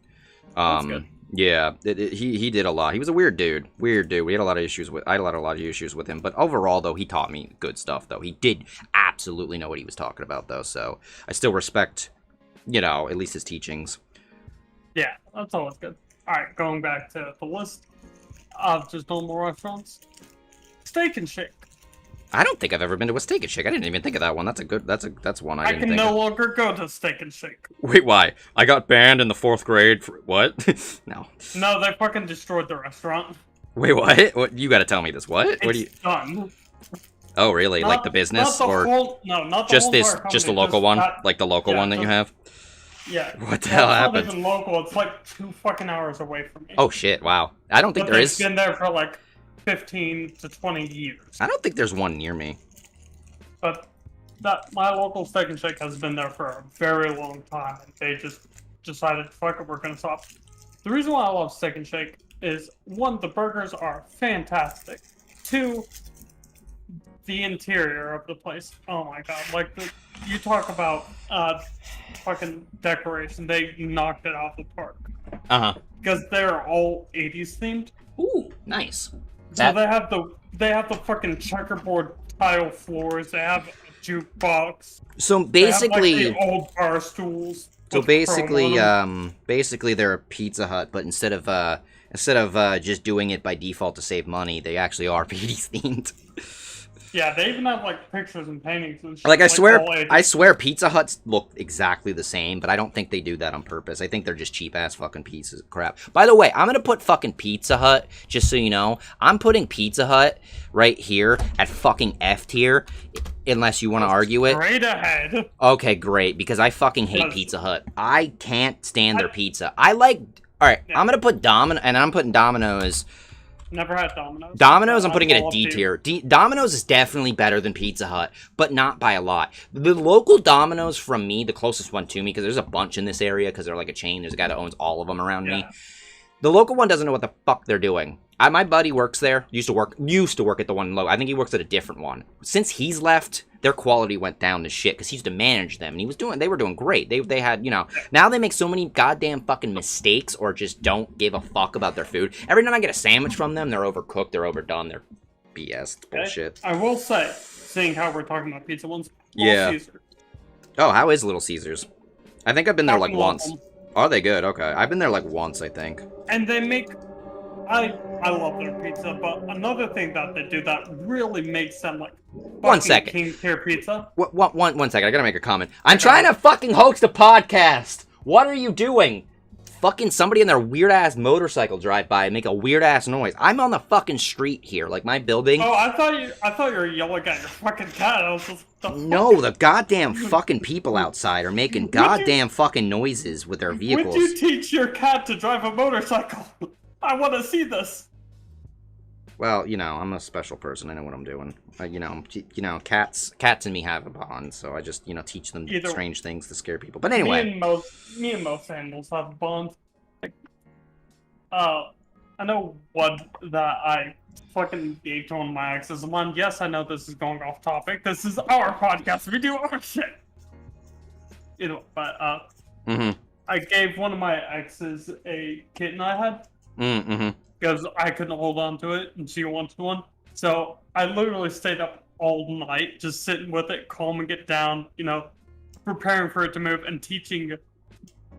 that's good. Yeah, he did a lot. He was a weird dude. We had a lot of issues with. I had a lot of issues with him. But overall, though, he taught me good stuff. Though he did absolutely know what he was talking about. Though, so I still respect, at least his teachings. Yeah, that's always good. All right, going back to the list of just normal restaurants. Steak and Shake. I don't think I've ever been to a Steak and Shake. I didn't even think of that one. That's one I didn't think of. I can no longer go to Steak and Shake. Wait, why? I got banned in the 4th grade for what? No. No, they fucking destroyed the restaurant. Wait, what? You gotta tell me this. What? It's done. Oh, really? Like the business, not just the local one, like the local one that you have. Yeah. What the hell happened? It's not even local. It's like 2 fucking hours away from me. Oh shit! Wow. I don't think there is. It's been there for like 15 to 20 years. I don't think there's one near me. But my local Steak and Shake has been there for a very long time, and they just decided, fuck it, we're gonna stop. The reason why I love Steak and Shake is, 1, the burgers are fantastic. 2, the interior of the place. Oh my god! Like you talk about fucking decoration, they knocked it out the park. Because they're all 80s themed. Ooh, nice. So they have the fucking checkerboard tile floors. They have a jukebox. So basically, they have, like, the old bar stools. So basically they're a Pizza Hut, but instead of just doing it by default to save money, they actually are PD's themed. Yeah, they even have like pictures and paintings and shit. Like I swear Pizza Huts look exactly the same, but I don't think they do that on purpose. I think they're just cheap ass fucking pieces of crap. By the way, I'm gonna put fucking Pizza Hut, just so you know. I'm putting Pizza Hut right here at fucking F tier, unless you want to argue it. Straight ahead. Okay, great, because I fucking hate Pizza Hut. I can't stand their pizza. Alright, yeah. I'm gonna put I'm putting Domino's. Never had Domino's. Domino's, I'm putting it at D tier. Domino's is definitely better than Pizza Hut, but not by a lot. The local Domino's from me, the closest one to me, because there's a bunch in this area, because they're like a chain. There's a guy that owns all of them around me. The local one doesn't know what the fuck they're doing. My buddy works there. Used to work at the one low. I think he works at a different one. Since he's left, their quality went down to shit because he used to manage them, and they were doing great. They had, now they make so many goddamn fucking mistakes or just don't give a fuck about their food. Every time I get a sandwich from them, they're overcooked, they're overdone, they're BS bullshit. I will say, seeing how we're talking about pizza ones, yeah. Caesar. Oh, how is Little Caesars? I think I've been there like once. Are they good? Okay, I've been there like once, I think. And they make. I love their pizza, but another thing that they do that really makes them like 1 second. king tier pizza. One second, I gotta make a comment. I'm trying to fucking host a podcast. What are you doing? Fucking somebody in their weird ass motorcycle drive by and make a weird ass noise. I'm on the fucking street here, like my building. Oh, I thought you were yelling at your fucking cat. I was just No, the goddamn fucking people outside are making goddamn fucking noises with their vehicles. Would you teach your cat to drive a motorcycle? I want to see this. Well, I'm a special person. I know what I'm doing. Cats and me have a bond, so I just, teach them strange things to scare people. But anyway, me and most animals have a bond. Like, I know one that I fucking gave to one of my exes. One, yes, I know this is going off topic. This is our podcast. We do our shit. But I gave one of my exes a kitten I had. Because I couldn't hold on to it, and she wanted one. So I literally stayed up all night, just sitting with it, calming it down, preparing for it to move, and teaching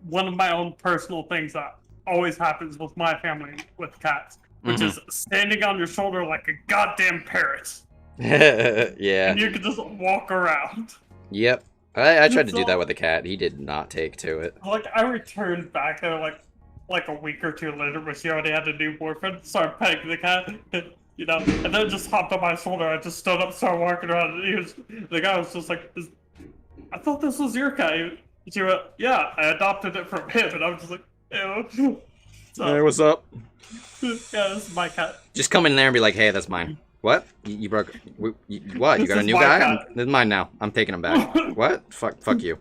one of my own personal things that always happens with my family with cats, which is standing on your shoulder like a goddamn parrot. Yeah. And you can just walk around. Yep. I tried to do that with a cat. He did not take to it. Like, I returned back there, like a week or two later, but she already had a new boyfriend, started petting the cat, and then just hopped on my shoulder. I just stood up, started walking around, and the guy was just like, I thought this was your cat. She went, yeah, I adopted it from him, and I was just like, ew. So, hey, what's up? Yeah, this is my cat. Just come in there and be like, hey, that's mine. What? You broke... What? You got a new guy? This is mine now. I'm taking him back. What? Fuck you.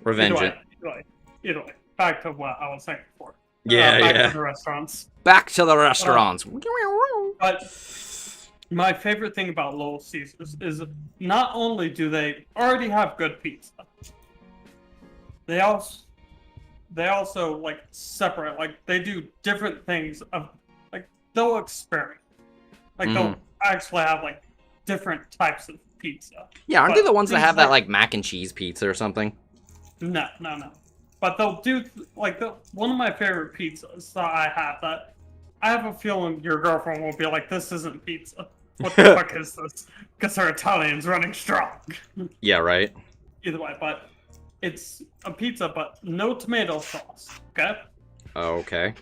Revenge it. Either way. Back to what I was saying before. Back to the restaurants. Back to the restaurants. But my favorite thing about Little Caesars is not only do they already have good pizza, they also like separate, like they do different things of like they'll experiment. Like they'll actually have like different types of pizza. Yeah, aren't they the ones that have that like mac and cheese pizza or something? No. But they'll do, like, one of my favorite pizzas that I have a feeling your girlfriend will be like, this isn't pizza. What the fuck is this? Because her Italian's running strong. Yeah, right. Either way, but it's a pizza, but no tomato sauce, okay? Okay.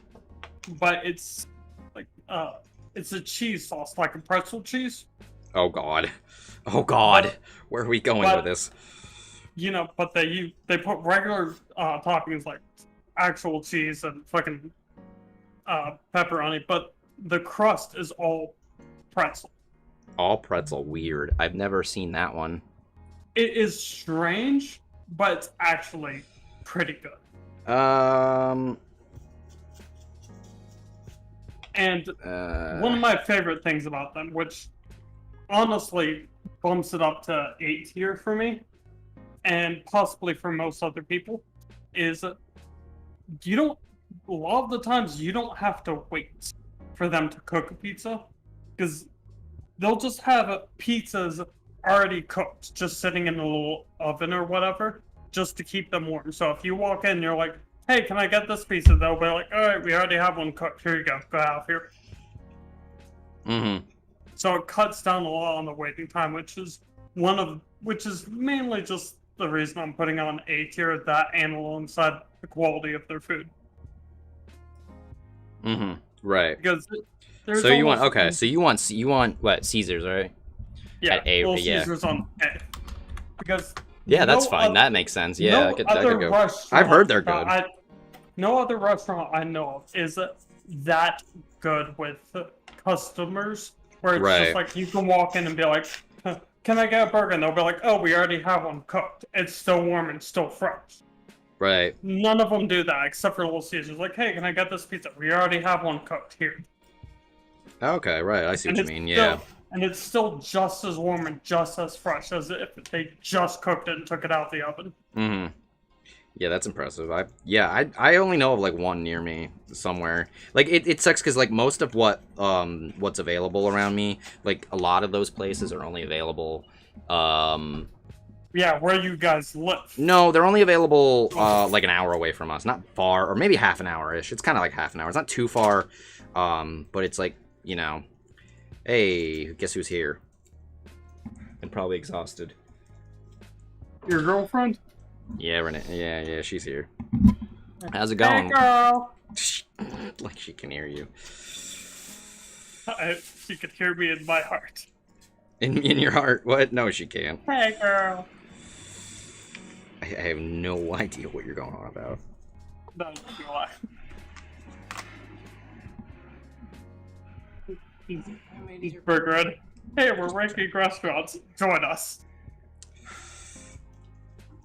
But it's, like, it's a cheese sauce, like a pretzel cheese. Oh, God. Where are we going with this? But they put regular toppings like actual cheese and fucking pepperoni, but the crust is all pretzel. All pretzel, weird. I've never seen that one. It is strange, but it's actually pretty good. And one of my favorite things about them, which honestly bumps it up to 8 tier for me, and possibly for most other people, is a lot of the times you don't have to wait for them to cook a pizza, because they'll just have pizzas already cooked, just sitting in a little oven or whatever, just to keep them warm. So if you walk in, you're like, hey, can I get this pizza? They'll be like, all right, we already have one cooked. Here you go. Go out here. Mm-hmm. So it cuts down a lot on the waiting time, which is mainly just the reason I'm putting on A tier, that and alongside the quality of their food. Mm-hmm. Right. Because there's so you want what, Caesars, right? Yeah, At A, Little yeah. Caesars on A. Because yeah, that's fine. That makes sense. Yeah, I could go. I've heard they're good. No other restaurant I know of is that good with customers, where it's just like you can walk in and be like, can I get a burger? And they'll be like, oh, we already have one cooked. It's still warm and still fresh. Right. None of them do that except for Little Caesars. Like, hey, can I get this pizza? We already have one cooked here. Okay, right. I see what you mean. Yeah. And it's still just as warm and just as fresh as if they just cooked it and took it out of the oven. Mm-hmm. Yeah, that's impressive. I only know of like one near me somewhere. Like it sucks because like most of what's available around me, like a lot of those places are only available. Yeah, where you guys live. No, they're only available like an hour away from us, not far, or maybe half an hour-ish. It's kind of like half an hour. It's not too far, but it's like, you know, hey, guess who's here? And probably exhausted. Your girlfriend? Yeah, Renee. Yeah, she's here. How's it going? Hey, girl. Like she can hear you. She could hear me in my heart. In your heart? What? No, she can't. Hey, girl. I have no idea what you're going on about. No, you lie. He's Burger. Hey, we're ranking restaurants. Join us.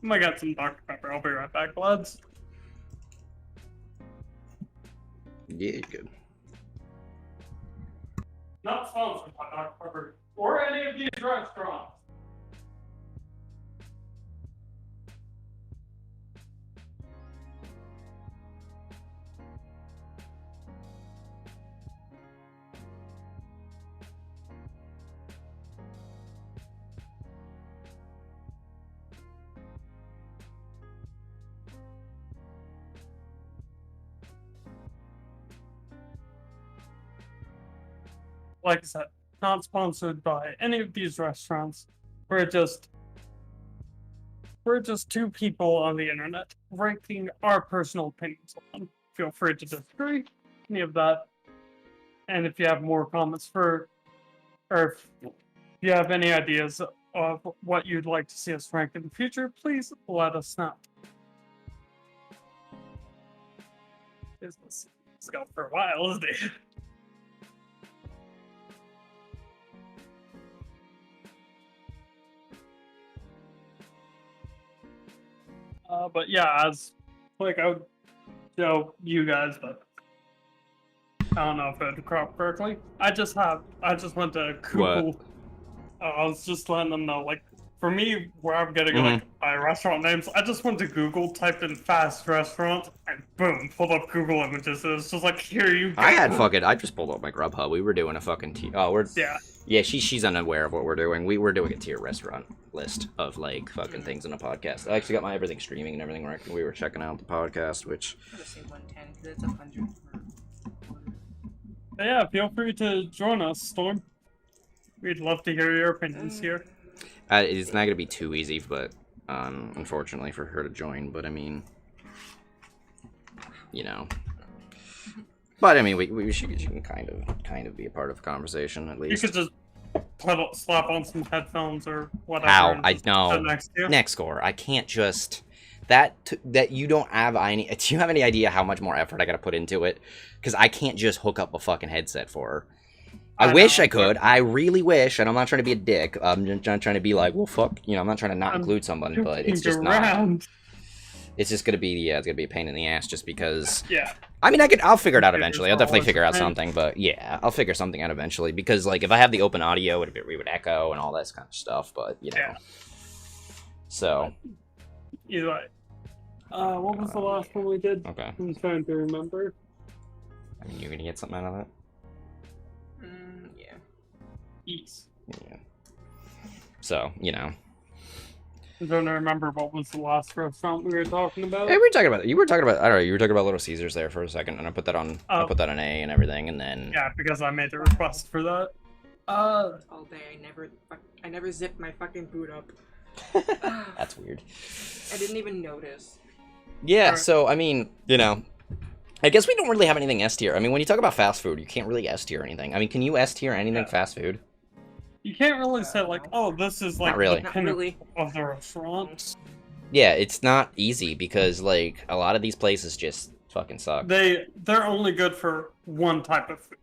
I'm gonna get some Dr. Pepper. I'll be right back, lads. Yeah, good. Not sponsored by Dr. Pepper or any of these restaurants. Like I said, not sponsored by any of these restaurants. We're just two people on the internet ranking our personal opinions on them. Feel free to disagree, any of that. And if you have more comments or if you have any ideas of what you'd like to see us rank in the future, please let us know. It's gone for a while, isn't it? But yeah, as like I would show you guys, but I don't know if it cropped correctly. I just went to Google. I was just letting them know, like, for me, where I'm getting like my restaurant names, I just went to Google, typed in fast restaurant, and boom, pulled up Google images. It was just like, here you go. I just pulled up my Grubhub. We were doing a fucking yeah. She's unaware of what we're doing. We were doing a tier restaurant list of like fucking things in a podcast. I actually got my everything streaming and everything right. We were checking out the podcast, which. I'm gonna say 110 because it's 100 But yeah, feel free to join us, Storm. We'd love to hear your opinions here. It's not gonna be too easy, but unfortunately for her to join. But I mean, you know. But I mean, she can kind of be a part of the conversation at least. You could just slap on some headphones or whatever. How? I know. Nextgor. I can't just that you don't have any. Do you have any idea how much more effort I gotta put into it? Because I can't just hook up a fucking headset for her. I wish I could. I really wish, and I'm not trying to be a dick. I'm just not trying to be like, well, fuck. You know, I'm not trying to not include someone, but it's just not. It's just gonna be it's gonna be a pain in the ass just because. Yeah. I mean, I'll figure it out eventually. I'll definitely figure out something, but yeah, I'll figure something out eventually because like if I have the open audio, it would echo and all that kind of stuff. But you know. Yeah. So. Either way. What was the last one we did? Okay. I'm trying to remember. I mean, you're gonna get something out of that. Yeah. Yeah. So, you know. I don't remember what was the last restaurant we were talking about. Hey, we were talking about. You were talking about. I don't know. You were talking about Little Caesars there for a second, and I put that on. I Oh. put that on A and everything, and then. Yeah, because I made the request for that. All day, I never zipped my fucking boot up. That's weird. I didn't even notice. Yeah. Alright. So I mean, you know, I guess we don't really have anything S tier. I mean, when you talk about fast food, you can't really S tier anything. I mean, can you S tier anything fast food? You can't really say like, oh, this is like Not really. the Not pinnacle really. of the restaurant. Yeah, it's not easy because like a lot of these places just fucking suck. They're only good for one type of food.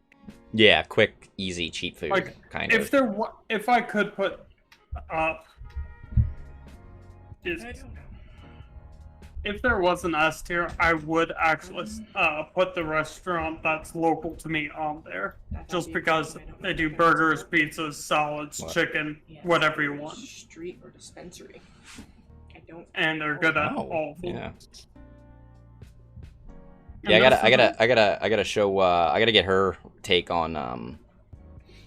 Yeah, quick, easy, cheap food, Like, kind If of. if I could put, is I don't know. if there was an S tier, I would actually put the restaurant that's local to me on there, just because they do burgers, pizzas, salads, What? chicken, Yeah. whatever you want, Street or dispensary. I don't. and they're good at Oh, all of them. yeah. And Yeah, that's the- I gotta show. I gotta get her take on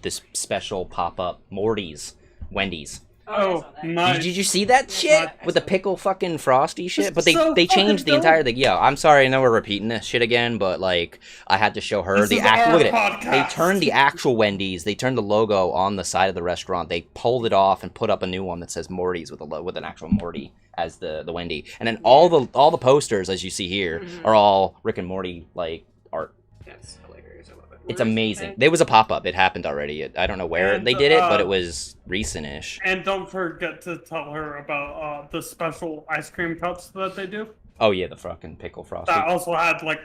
this special pop-up Wendy's. Oh, nice. Did you see that Yeah, shit I with the saw pickle fucking frosty shit? This But is so they changed the fucking entire thing. Yeah, I'm sorry. I know we're repeating this shit again, but like I had to show her This the is actual. our Look at it. They podcast. turned the actual Wendy's. They turned the logo on the side of the restaurant. They pulled it off and put up a new one that says Morty's with an actual Morty as the Wendy. And then all the posters, as you see here, Mhm. are all Rick and Morty like art. That's hilarious. I love it. It's Where is amazing. that? There was a pop-up. It happened already. I don't know where And, they did it, but it was recent-ish. And don't forget to tell her about the special ice cream cups that they do. Oh yeah, the fucking pickle frosty. That also had like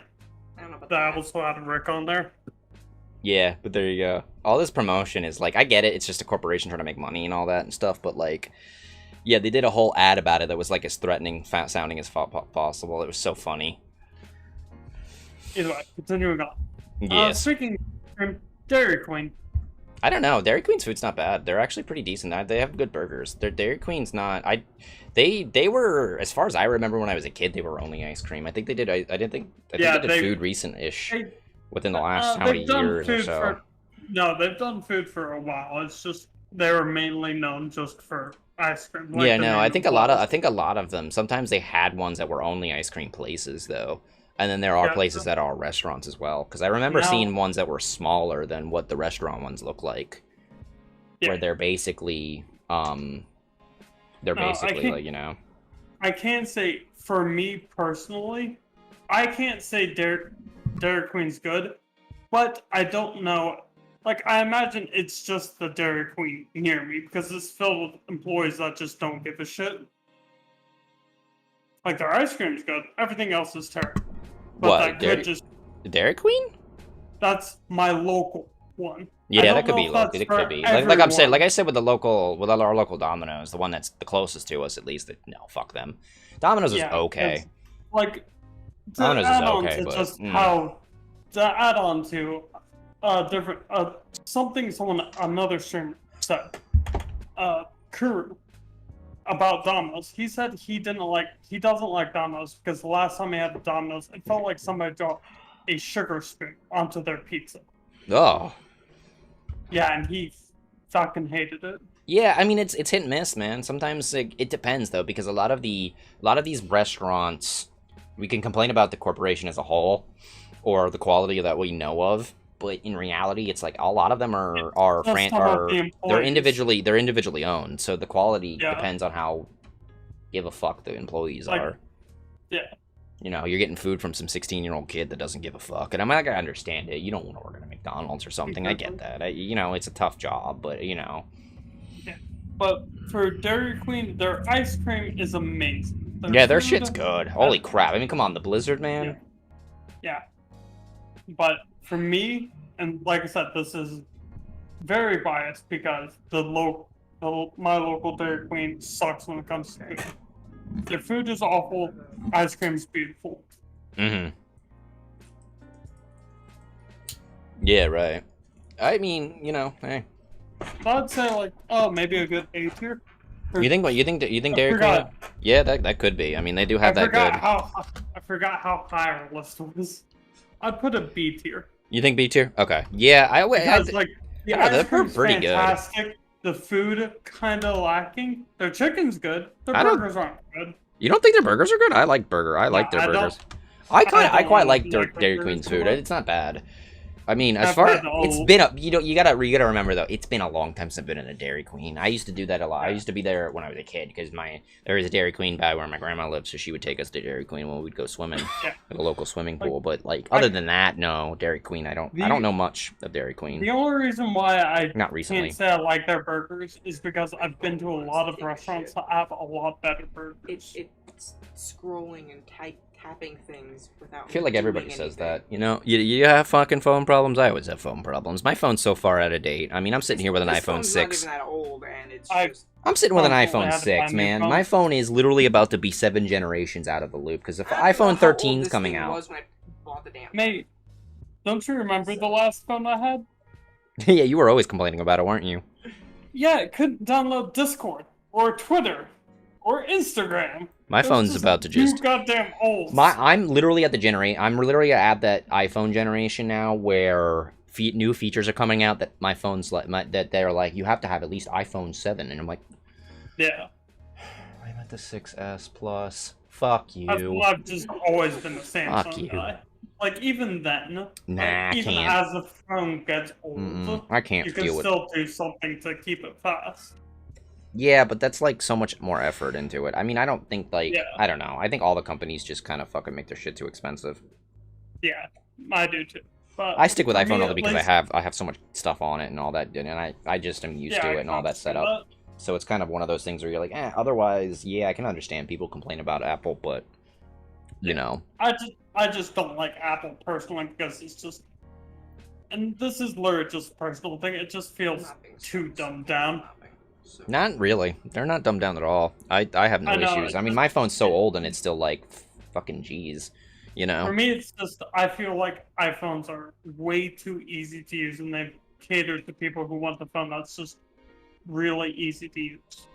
I don't know about that that. also had Rick on there. Yeah, but there you go. All this promotion is like, I get it. It's just a corporation trying to make money and all that and stuff. But like, yeah, they did a whole ad about it that was like as threatening sounding as possible. It was so funny. Either way, continuing on. Yes. Speaking of Dairy Queen, I don't know. Dairy Queen's food's not bad. They're actually pretty decent. They have good burgers. Their Dairy Queen's not. They were, as far as I remember when I was a kid, they were only ice cream. I think they did. I think Yeah, they did food recent-ish they- within the last how many they've done years or food so. no, they've done food for a while. It's just they were mainly known just for ice cream. like Yeah, the no, name I think a implies. lot of them. Sometimes they had ones that were only ice cream places though, and then there are Yeah, places so- that are restaurants as well. Because I remember Now- seeing ones that were smaller than what the restaurant ones look like, Yeah. where they're basically I like, can't- you know. I can't say for me personally, I can't say Dairy Queen's good, but I don't know. Like I imagine it's just the Dairy Queen near me because it's filled with employees that just don't give a shit. Like their ice cream's good, everything else is terrible. But What, that Dairy- could just Dairy Queen? that's my local one. I Yeah, don't that could know be if local. that's It for could be. Like I'm saying, everyone. like I said with our local Domino's, the one that's the closest to us at least. No, fuck them. Domino's is Yeah, okay. it's- Like to Domino's is add on okay, to but, just mm. how to add on to different something another streamer said Kuru about Domino's. He said he doesn't like Domino's because the last time he had Domino's, it felt like somebody dropped a sugar spoon onto their pizza. Oh. Yeah, and he fucking hated it. Yeah, I mean it's hit and miss, man. Sometimes it depends though, because a lot of these restaurants, we can complain about the corporation as a whole or the quality that we know of, but in reality, it's like a lot of them are Just some of the they're employees. individually owned, so the quality Yeah. depends on how give a fuck the employees Like, are. yeah. You know, you're getting food from some 16-year-old kid that doesn't give a fuck, and I'm like, I understand it. You don't want to work at a McDonald's or something. I get that. You know, it's a tough job, but you know. But for Dairy Queen, their ice cream is amazing. Yeah, their food- shit's good. Holy crap. I mean, come on, the Blizzard, man. Yeah. But for me, and like I said, this is very biased because my local Dairy Queen sucks when it comes to food. Their food is awful, ice cream's beautiful. Mm-hmm. Yeah, right. I mean, you know, hey. So I'd say like, maybe a good A tier. You think Dairy Queen? forgot. Yeah, that could be. I mean, they do have that good. I forgot how high our list was. I'd put a B tier. You think B tier? Okay. Yeah, Because like the I don't know, ice they're cream's pretty good. fantastic. the food kind of lacking. Their chicken's good. Their I don't- burgers aren't good. You don't think their burgers are good? I like their I burgers. don't- I don't quite like like Dairy burgers Queen's too food. much. It's not bad. I mean, as I've far had it's all- been a you gotta remember though, it's been a long time since I've been in a Dairy Queen. I used to do that a lot. I used to be there when I was a kid because there was a Dairy Queen by where my grandma lived, so she would take us to Dairy Queen when we'd go swimming Yeah. at a local swimming Like, pool. But like other than that, no Dairy Queen. I don't know much of Dairy Queen. The only reason why I Not recently. can't say I like their burgers is because I've been to a lot of restaurants that have a lot better burgers. It's scrolling and tapping things without. I feel like doing everybody says anything. that. You know, you have fucking phone problems. I always have phone problems. My phone's so far out of date. I mean, I'm sitting here with an This iPhone phone's 6. Not even that old, and it's I- just. I'm sitting with an Constantly iPhone had to 6, buy new man. phones. My phone is literally about to be 7 generations out of the loop because if I don't know iPhone how 13 old is this coming thing out. was when I bought the damn. Mate, don't you remember the last phone I had? Yeah, you were always complaining about it, weren't you? Yeah, it couldn't download Discord or Twitter or Instagram. My It was phone's just about to too just. goddamn old. I'm literally at that iPhone generation now where new features are coming out that my phone's that they're like you have to have at least iPhone 7, and I'm like, Yeah. I'm at the 6S Plus. Fuck you. I've just always been the Fuck Samsung you. guy. Like, even then, Nah, like, I even can't. as the phone gets old, I can't you can deal with. still do something to keep it fast. Yeah, but that's like so much more effort into it. I mean, I don't think Yeah. I don't know. I think all the companies just kind of fucking make their shit too expensive. Yeah, I do too. But I stick with for me, iPhone only at because least- I have so much stuff on it and all that, and I just am used to I it and all that understand setup. So it's kind of one of those things where you're like, otherwise, yeah, I can understand people complain about Apple, but you know, I just don't like Apple personally because it's just, and this is literally just a personal thing. It just feels Not being too so- dumbed down. So- not really. They're not dumbed down at all. I have no I know, issues. I mean, my phone's so old and it's still like fucking G's, you know. For me, it's just I feel like iPhones are way too easy to use, and they cater to people who want the phone that's just really easy to use.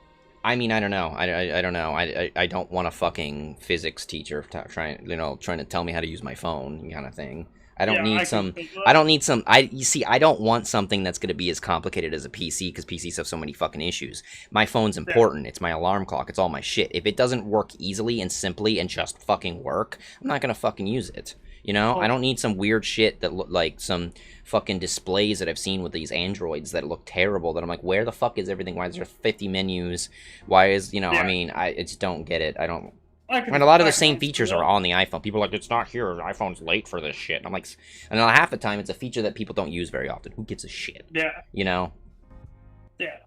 I mean, I don't know. I don't know. I don't want a fucking physics teacher trying to tell me how to use my phone kind of thing. I don't Yeah, need I some. can feel that. I don't need some. You see, I don't want something that's going to be as complicated as a PC because PCs have so many fucking issues. My phone's important. It's my alarm clock. It's all my shit. If it doesn't work easily and simply and just fucking work, I'm not going to fucking use it. You know, I don't need some weird shit that look like some fucking displays that I've seen with these Androids that look terrible. That I'm like, where the fuck is everything? Why is there 50 menus? Why is I Yeah. mean, I just don't get it. I don't. I can- And a lot of I the can same understand features that. are on the iPhone. People are like, it's not here. iPhone's late for this shit. And I'm like, and then half the time it's a feature that people don't use very often. Who gives a shit? Yeah, You know? yeah,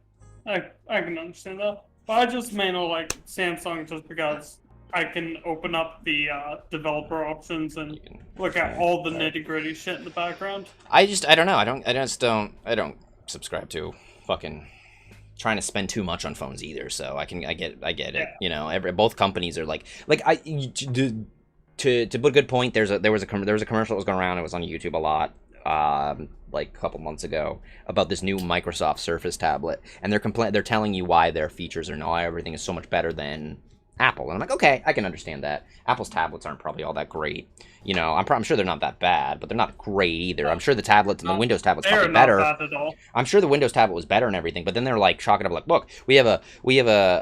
I can understand that. But I just mainly like Samsung just because I can open up the developer options and look at all the nitty gritty shit in the background. I don't know. I don't subscribe to fucking trying to spend too much on phones either. So I get it. Yeah. You know, both companies are like to put a good point. There was a commercial that was going around. It was on YouTube a lot. Like a couple months ago about this new Microsoft Surface tablet, and they're telling you why their features are why everything is so much better than Apple. And I'm like, okay, I can understand that. Apple's tablets aren't probably all that great. You know, I'm sure they're not that bad, but they're not great either. I'm sure the tablets and the Windows tablet's They're probably not better. bad at all. I'm sure the Windows tablet was better and everything, but then they're like chalking up like, look, we have a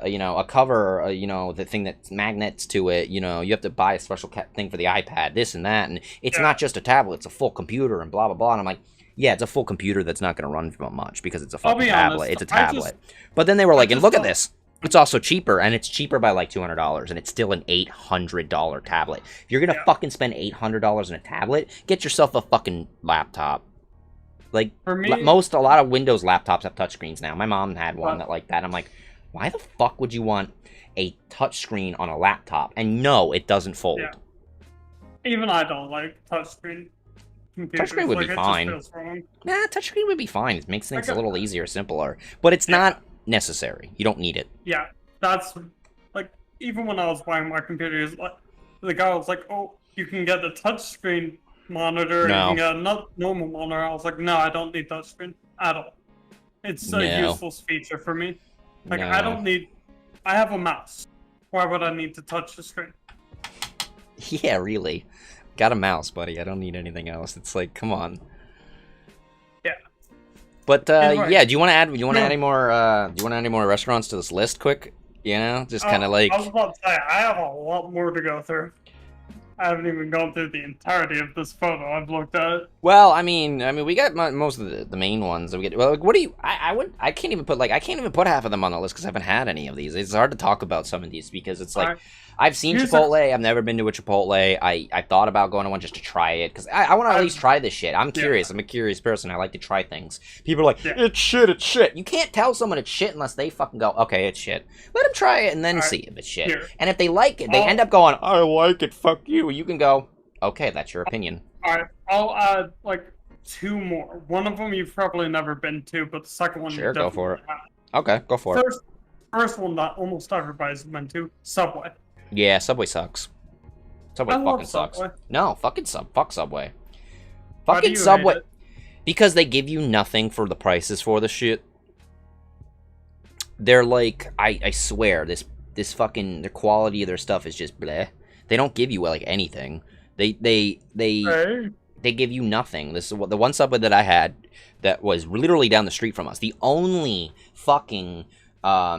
a cover, the thing that magnets to it. You know, you have to buy a special thing for the iPad, this and that, and it's Yeah. not just a tablet; it's a full computer and blah blah blah. And I'm like, yeah, it's a full computer that's not going to run much because it's a I'll fucking be tablet. honest, It's a I tablet. But then they were I like, and just look at don't- this. It's also cheaper, and it's cheaper by like $200, and it's still an $800 tablet. If you're gonna Yeah. fucking spend $800 on a tablet, get yourself a fucking laptop. Like For me, a lot of Windows laptops have touchscreens now. My mom had one Huh. that like that. I'm like, why the fuck would you want a touchscreen on a laptop? And no, it doesn't fold. Yeah. even I don't like touchscreen computers. Touchscreen would be it just fine. feels wrong. Nah, touchscreen would be fine. It makes things a Okay. little easier, simpler. But it's not necessary. You don't need it. Yeah, that's like even when I was buying my computers, like the guy was like, "Oh, you can get the touchscreen monitor, No. you can get a normal monitor." I was like, "No, I don't need touchscreen at all. It's a No. useless feature for me. Like No. I don't need. I have a mouse. Why would I need to touch the screen?" Yeah, really. Got a mouse, buddy. I don't need anything else. It's like, come on. Yeah. But Right. yeah, do you want to add? Do you want to No. add any more? Do you want to add any more restaurants to this list, quick? You know, just kind of like. I was about to say, I have a lot more to go through. I haven't even gone through the entirety of this photo. I've looked at it. Well, I mean, we got most of the main ones. We get. Well, like, what do you? I can't even put half of them on the list because I haven't had any of these. It's hard to talk about some of these because it's like. Alright. I've seen Here's Chipotle. I've never been to a Chipotle. I thought about going to one just to try it because I want to at least try this shit. I'm curious. I'm a curious person. I like to try things. People are like, it's shit, it's shit. You can't tell someone it's shit unless they fucking go, okay, it's shit. Let them try it and then see if it's shit. Here. And if they like it, they end up going, I like it, fuck you. You can go, okay, that's your opinion. Alright, I'll add like 2 more. One of them you've probably never been to, but the second one Sure, you go for it. definitely Okay, go for have. it. First one that almost everybody's been to, Subway. Yeah, Subway sucks. Subway I love fucking sucks. Subway. No, fuck Subway. Why do Fucking you hate Subway. it? Because they give you nothing for the prices for the shit. They're like, I swear, this fucking, the quality of their stuff is just bleh. They don't give you like anything. They Hey. give you nothing. This is what the one Subway that I had that was literally down the street from us. The only fucking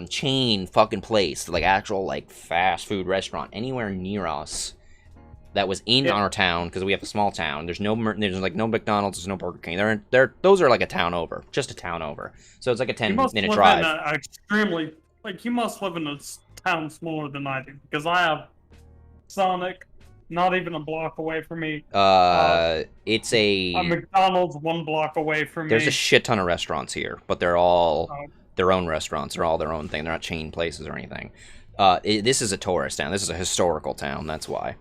chain fucking place, like actual like fast food restaurant anywhere near us that was in our town, because we have a small town. There's there's like no McDonald's, there's no Burger King. Those are like a town over, just a town over. So it's like a 10-minute drive. Extremely, like, you must live in a town smaller than I do, because I have Sonic, not even a block away from me. It's a McDonald's 1 block away from there's me. a shit ton of restaurants here, but they're all their own restaurants. They're all their own thing. They're not chain places or anything. This is a tourist town. This is a historical town. That's why.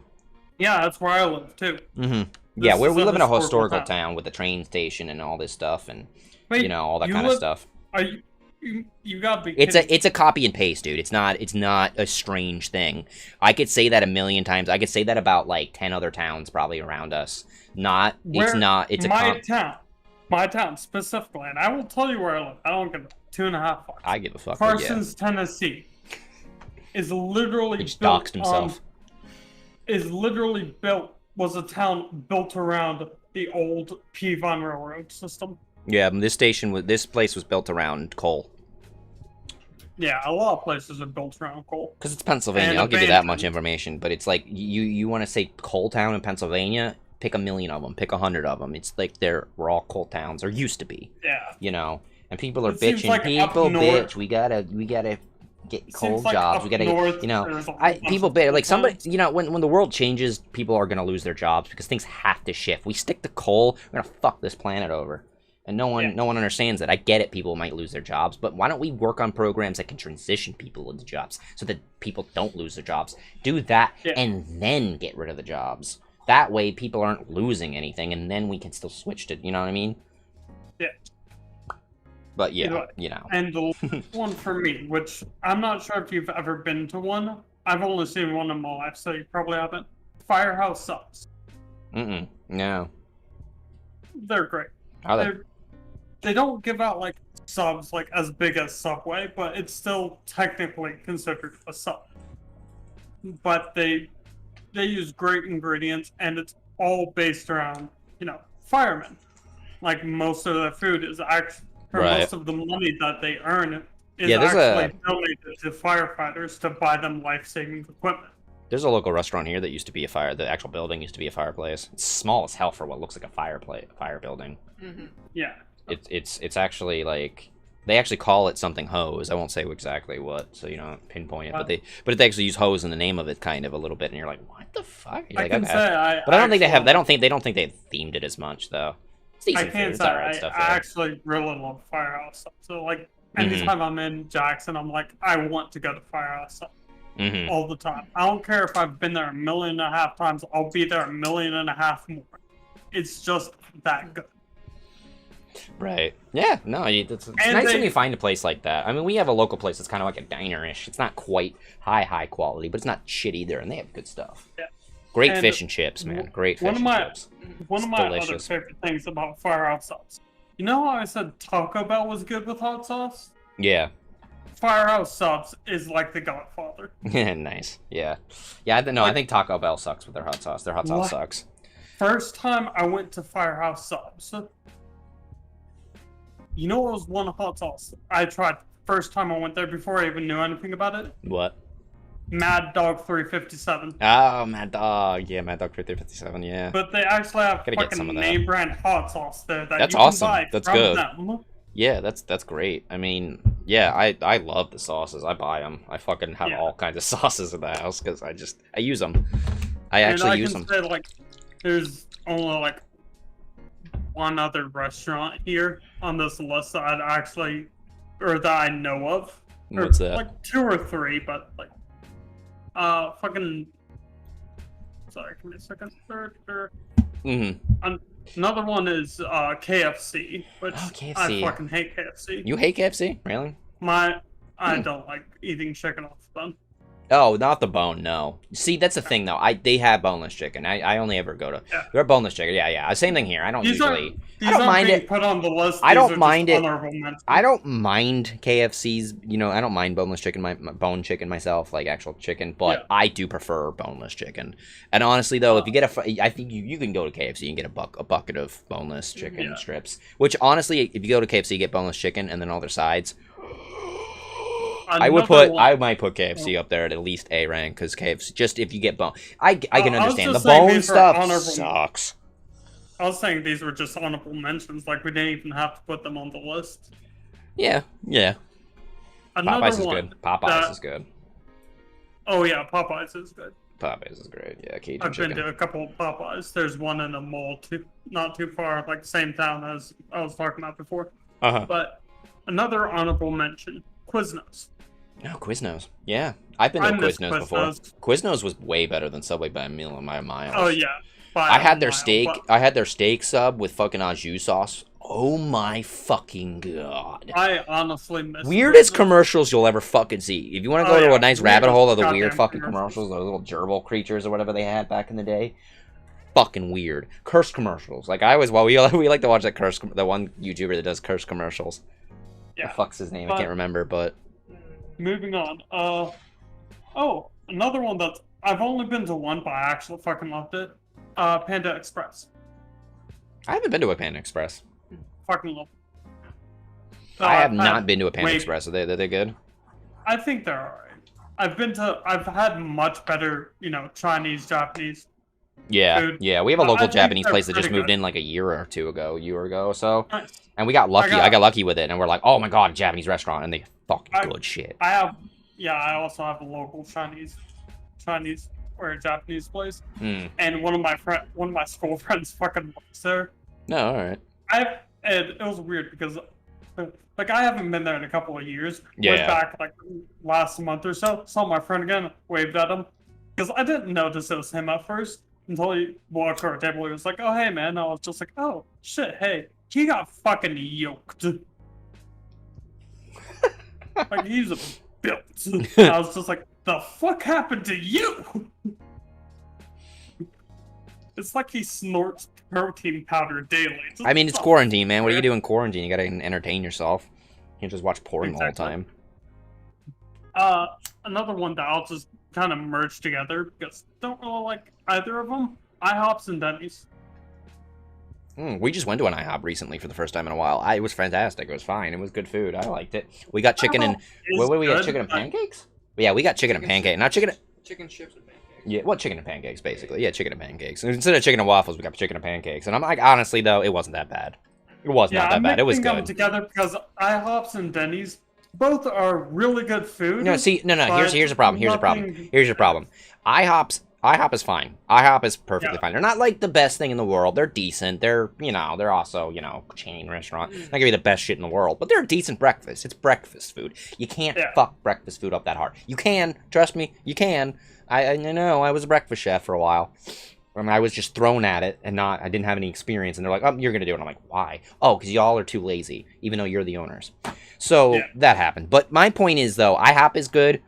Yeah, that's where I live too. Mm-hmm. Yeah, we is a live in a historical historical town. town with the train station and all this stuff, and Wait, you know, all that you kind of live- stuff. Are you gotta be It's kidding. a copy and paste, dude. It's not a strange thing. I could say that a million times. I could say that about like 10 other towns probably around us. It's My town specifically, and I will tell you where I live. I don't give 2.5 fucks. I give a fuck. But yeah. Parsons, Tennessee, is literally He just built doxed himself. Was a town built around the old Peavine Railroad system. Yeah, this place was built around coal. Yeah, a lot of places are built around coal. Because it's Pennsylvania, And I'll give you that much abandoned. information. But it's like, you want to say coal town in Pennsylvania? Pick 1,000,000 of them. Pick 100 of them. It's like we're all coal towns, or used to be. Yeah. You know, and people are It seems bitching. like up People north- bitch. We gotta get coal Seems like jobs. up We gotta, north, you know, there's a whole bunch people of bitch. Like coal somebody, towns. you know, when the world changes, people are gonna lose their jobs because things have to shift. We stick to coal, we're gonna fuck this planet over. And no one understands that. I get it, people might lose their jobs, but why don't we work on programs that can transition people into jobs so that people don't lose their jobs? Do that and then get rid of the jobs. That way people aren't losing anything, and then we can still switch to, you know what I mean? Yeah. But yeah, you know. And the last one for me, which I'm not sure if you've ever been to one. I've only seen one in my life, so you probably haven't. Firehouse Subs. No. They're great. Are they? They don't give out like subs like as big as Subway, but it's still technically considered a sub. But they use great ingredients, and it's all based around, you know, firemen. Like, most of their food is actually, most of the money that they earn is actually donated to firefighters to buy them life-saving equipment. There's a local restaurant here that used to be the actual building used to be a fireplace. It's small as hell for what looks like a fire building. Mm-hmm. Yeah. It's actually like, they actually call it something hose. I won't say exactly what, so you don't pinpoint it. But they actually use hose in the name of it, kind of a little bit, and you're like, what the fuck? You're like, but I don't think they have. They don't think they've themed it as much though. It's decent food. It's alright stuff. I actually really love Firehouse Subs. So like, anytime I'm in Jackson, I'm like, I want to go to Firehouse Subs all the time. I don't care if I've been there 1.5 million times. I'll be there 1.5 million more. It's just that good. Right. Yeah. No. It's nice when you find a place like that. I mean, we have a local place that's kind of like a diner-ish. It's not quite high quality, but it's not shit either, and they have good stuff. Yeah. Great fish and chips, man. Great fish and chips. One of my other favorite things about Firehouse Subs. You know how I said Taco Bell was good with hot sauce? Yeah. Firehouse Subs is like the Godfather. Nice. Yeah. Yeah. I think Taco Bell sucks with their hot sauce. Their hot sauce sucks. First time I went to Firehouse Subs, You know what was one hot sauce I tried first time I went there before I even knew anything about it? What? Mad Dog 357. Oh, Mad Dog. Yeah, Mad Dog 357, yeah. But they actually have Gotta get some fucking of that. name brand hot sauce there that That's you can awesome. buy That's from good. them. Yeah, that's great. I mean, yeah, I love the sauces. I buy them. I fucking have all kinds of sauces in the house because I use them. I actually use them. And I can say, like, there's only, like, one other restaurant here on this list that I'd actually, or that I know of. What's that? Like, 2 or 3, but, like, fucking... Sorry, give me a second. Another one is KFC, which KFC. I fucking hate KFC. You hate KFC? Really? I don't like eating chicken off the bone. Oh, not the bone, no. See, that's the thing, though. They have boneless chicken. I only ever go to... They're boneless chicken. Yeah. Same thing here. I don't usually... I don't mind it. Put on the list. I don't mind it. Mentions. I don't mind KFC's, I don't mind boneless chicken, my bone chicken myself, like actual chicken, but I do prefer boneless chicken. And honestly, though, if you get I think you can go to KFC and get a bucket of boneless chicken strips, which honestly, if you go to KFC, you get boneless chicken and then all their sides. I might put KFC up there at least A rank, because KFC, just if you get bone, I can understand. The bone stuff sucks. I was saying these were just honorable mentions, like we didn't even have to put them on the list. Yeah. Popeyes is good. Popeyes is good. Oh yeah, Popeyes is good. Popeyes is great. Yeah, Cajun I've chicken. been to a couple of Popeyes. There's one in a mall not too far, like the same town as I was talking about before. But another honorable mention, Quiznos. No, Quiznos. Yeah, I've been to Quiznos before. Quiznos was way better than Subway by a mile. Oh yeah. I had their steak. I had their steak sub with fucking au jus sauce. Oh my fucking god! I honestly miss weirdest commercials you'll ever fucking see. If you want to go to a nice rabbit hole of the weird fucking commercials, those little gerbil creatures or whatever they had back in the day, fucking weird. Curse commercials. Like we like to watch that the one YouTuber that does curse commercials. Yeah. What the fuck's his name? I can't remember, but. Moving on. Oh, another one that I've only been to one, but I actually fucking loved it. Panda Express. I haven't been to a Panda Express. Fucking love it. I have not been to a Panda Express. Are they good? I think they're alright. I've had much better, Chinese, Japanese. Yeah, food. Yeah. We have a local Japanese place that just moved in like a year ago or so. Nice. And we got lucky. I got lucky with it, and we're like, oh my god, a Japanese restaurant, and they fucking good shit. I also have a local Chinese or a Japanese place, and one of my school friends fucking works there. No, all right. It was weird because, like, I haven't been there in a couple of years. Yeah. Went back like last month or so. Saw my friend again, waved at him because I didn't notice it was him at first until he walked to our table. He was like, "Oh hey man," I was just like, "Oh shit, hey." He got fucking yoked. Like, he's a built. I was just like, the fuck happened to you? It's like he snorts protein powder daily. I mean, it's quarantine, man. What do you do in quarantine? You gotta entertain yourself. You can't just watch porn the whole time. Another one that I'll just kind of merge together because I don't really like either of them. IHOPs and Denny's. We just went to an IHOP recently for the first time in a while. It was fantastic. It was fine. It was good food. I liked it. We got chicken and... What did we get? Chicken and pancakes? Yeah, we got chicken and pancakes. Not chicken... Chicken chips and pancakes. Yeah, well, chicken and pancakes, basically. Yeah, chicken and pancakes. Instead of chicken and waffles, we got chicken and pancakes. And I'm like, honestly, though, it wasn't that bad. It was not that bad. It was good. Them together because IHOPs and Denny's both are really good food. No, see, no. Here's the problem. Here's your problem. IHOP is fine. IHOP is perfectly fine. They're not like the best thing in the world. They're decent. They're also, chain restaurant. Not gonna be the best shit in the world, but they're a decent breakfast. It's breakfast food. You can't fuck breakfast food up that hard. You can, trust me, you can. I know, I was a breakfast chef for a while. I mean, I was just thrown at it and I didn't have any experience. And they're like, oh, you're gonna do it. And I'm like, why? Oh, because y'all are too lazy, even though you're the owners. So that happened. But my point is, though, IHOP is good.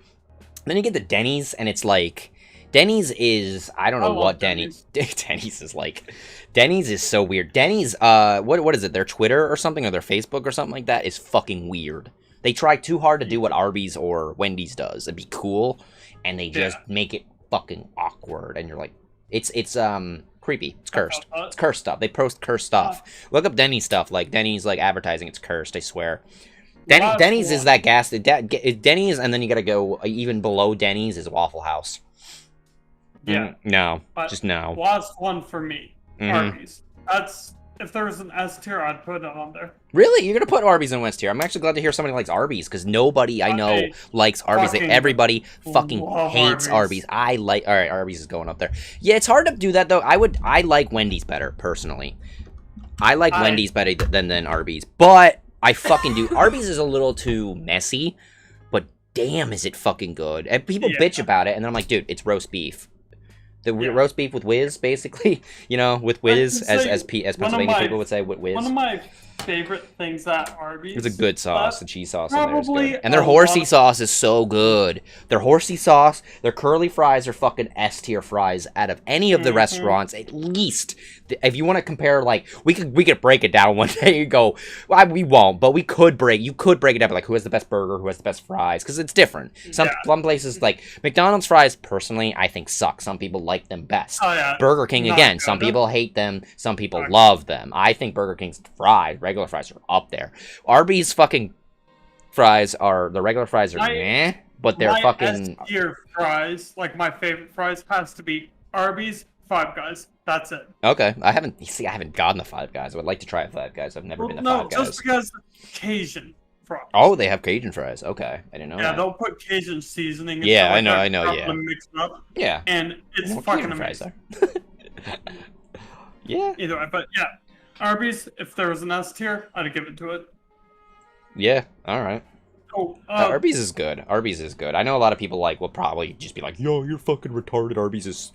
Then you get the Denny's, and it's like, Denny's is, I don't know what Denny's is like. Denny's is so weird. Denny's, what is it, their Twitter or something, or their Facebook or something like that is fucking weird. They try too hard to do what Arby's or Wendy's does. It'd be cool, and they just make it fucking awkward, and you're like, it's Creepy. It's cursed. It's cursed stuff. They post cursed stuff. Look up Denny's stuff. Like, Denny's, like, advertising. It's cursed, I swear. Denny's is that gas... Denny's, and then you gotta go even below Denny's is Waffle House. Yeah. No. Just no. Last one for me. Arby's. That's... If there was an S tier, I'd put it on there. Really? You're going to put Arby's in West tier? I'm actually glad to hear somebody likes Arby's, because nobody I know likes Arby's. Everybody fucking hates Arby's. I like... Alright, Arby's is going up there. Yeah, it's hard to do that, though. I like Wendy's better, personally. I like Wendy's better than Arby's. But I fucking do... Arby's is a little too messy, but damn is it fucking good. And people bitch about it, and then I'm like, dude, it's roast beef. The roast beef with whiz, basically, you know, with whiz, as Pennsylvania people would say, with whiz. One of my favorite things at Arby's. It's a good sauce. The cheese sauce in there is good. And their horsey sauce is so good. Their horsey sauce, their curly fries are fucking S tier fries out of any of the restaurants, at least. If you want to compare, like, we could break it down one day and go, well, we won't, but you could break it down, like, who has the best burger, who has the best fries, because it's different. Some places, like, McDonald's fries, personally, I think suck. Some people like them best. Burger King, again, some people hate them, some people love them. I think Burger King's fries, regular fries, are up there. Arby's fucking fries are, the regular fries are meh, but they're fucking... S-tier fries, like, my favorite fries has to be Arby's, Five Guys. That's it. Okay, I haven't gotten the Five Guys. I would like to try Five Guys. I've never been to Five Guys. No, just because Cajun fries. Oh, they have Cajun fries. Okay, I didn't know that. Yeah, they'll put Cajun seasoning. Yeah, I know. Yeah. Mix it up. Yeah. And it's fucking amazing. Yeah. Either way, but yeah, Arby's. If there was an S tier, I'd give it to it. Yeah. All right. Oh, Arby's is good. Arby's is good. I know a lot of people will probably just be like, "Yo, you're fucking retarded." Arby's is.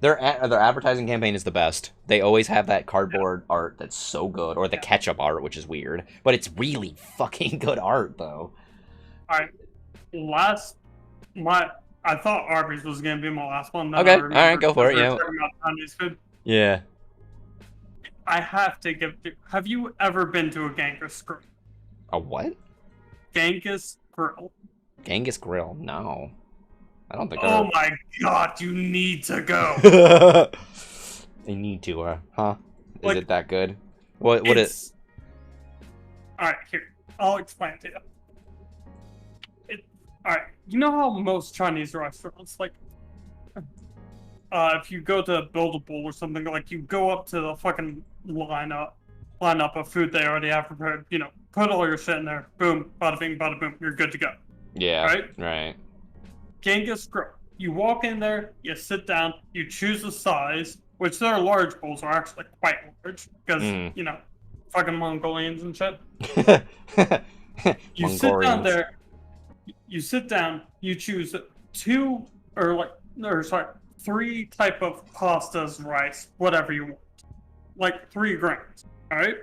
Their advertising campaign is the best. They always have that cardboard art that's so good, or the ketchup art, which is weird, but it's really fucking good art, though. All right, I thought Arby's was gonna be my last one. Okay, all right, go for it. Yeah. Yeah. I have to give. Have you ever been to a Genghis Grill? A what? Genghis Grill. Genghis Grill? No. I don't think Oh my god, you need to go. I need to, huh? Is it that good? What is... Alright, here. I'll explain to you. Alright, you know how most Chinese restaurants, like, if you go to build a bowl or something, like, you go up to the fucking line up of food they already have prepared, you know, put all your shit in there, boom, bada bing, bada boom, you're good to go. Yeah, right. Genghis Grill. You walk in there, you sit down, you choose a size, which their large bowls are actually quite large, because, you know, fucking Mongolians and shit. You sit down there, you choose three type of pastas, rice, whatever you want. Like 3 grains, alright?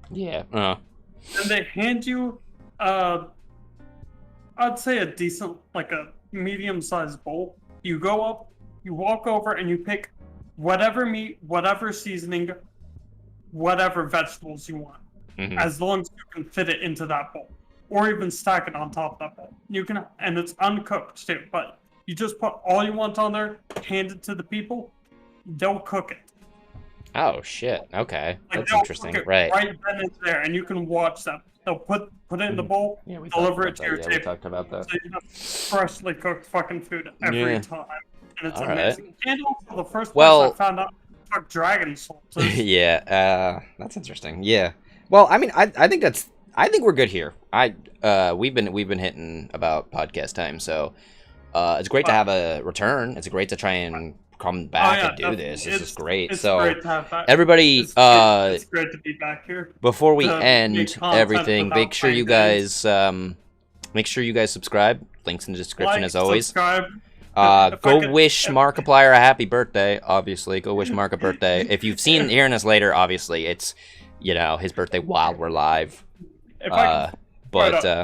Yeah. And they hand you, I'd say a decent, like a medium-sized bowl. You go up, you walk over, and you pick whatever meat, whatever seasoning, whatever vegetables you want. As long as you can fit it into that bowl. Or even stack it on top of that bowl. You can, and it's uncooked too, but you just put all you want on there, hand it to the people, they'll cook it. Oh, shit. Okay. Like, that's interesting. Right then and there, and you can watch them. They'll put it in the bowl, deliver it to your table. We talked about that. So you have freshly cooked fucking food every time. And it's amazing. And also the first place I found out fuck dragon salt. Yeah, that's interesting. Yeah. Well, I mean, I think we're good here. We've been hitting about podcast time, so it's great to have a return. It's great to try and come back and do this. This is great. It's so great to have that. Everybody, it's great to be back here. Before we end everything, make sure you guys subscribe. Links in the description as always. Subscribe. Go wish Markiplier a happy birthday. Obviously, go wish Mark a birthday. If you've hearing us later, obviously it's his birthday while we're live. The PUBG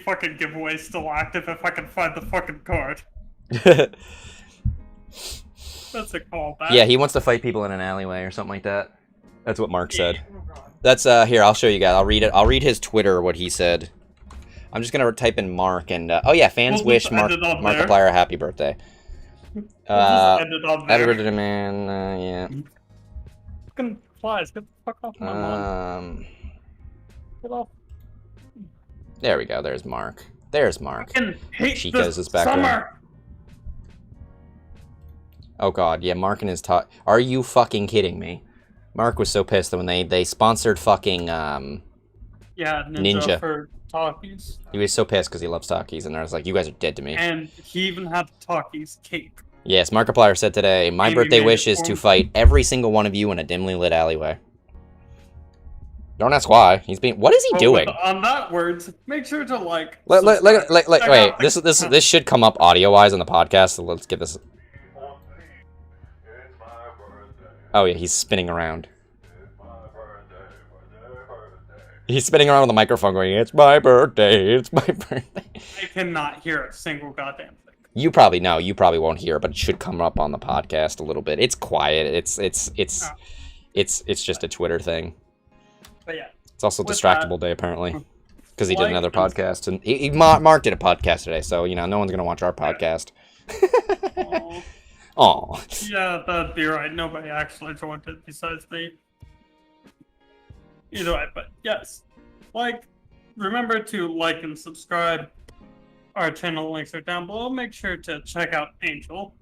fucking giveaway is still active. If I can find the fucking card. That's a callback. Yeah, he wants to fight people in an alleyway or something like that. That's what Mark said. That's here. I'll show you guys. I'll read it. I'll read his Twitter. What he said. I'm just gonna type in Mark and fans wish Markiplier a happy birthday. just end it on there. Editor man, yeah. Fucking flies, get the fuck off my lawn. Get off. There we go. There's Mark. There's Mark. I hate Chico's this is back there. summer. Oh god, yeah, Mark and his talk. Are you fucking kidding me? Mark was so pissed that when they sponsored fucking Yeah, Ninja for Talkies. He was so pissed because he loves Takis, and I was like, you guys are dead to me. And he even had Talkies cape. Yes, Markiplier said today, my Amy birthday made wish it is for to me. fight every single one of you in a dimly lit alleyway. Don't ask why. He's being. What is he doing? On that words, make sure to like. Wait. This should come up audio wise on the podcast. So let's get this. Oh yeah, he's spinning around. He's spinning around with the microphone, going, "It's my birthday. It's my birthday." I cannot hear a single goddamn thing. You probably know. You probably won't hear, but it should come up on the podcast a little bit. It's quiet. It's just a Twitter thing. But yeah. It's also With Distractable Day, apparently. Because he did like another and- podcast. And Mark did a podcast today, so, you know, no one's going to watch our podcast. Aw. Aw. Yeah, that'd be right. Nobody actually joined it besides me. Either way, but yes. Remember to like and subscribe. Our channel links are down below. Make sure to check out Angel.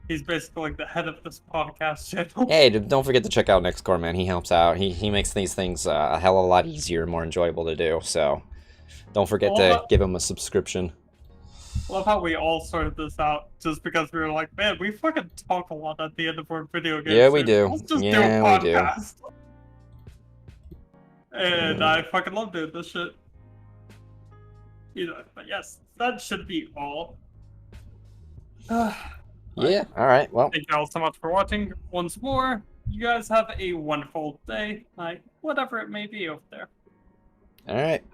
He's basically like the head of this podcast channel. Hey, don't forget to check out Nextgor, man. He helps out. He makes these things a hell of a lot easier and more enjoyable to do, so don't forget to give him a subscription. Love how we all sorted this out just because we were like, man, we fucking talk a lot at the end of our video games. Yeah, we do. Let's just Yeah, do a we do. podcast. And I fucking love doing this shit. You know, but yes, that should be all. Yeah, alright, well. Thank you all so much for watching once more. You guys have a wonderful day, night, whatever it may be over there. Alright.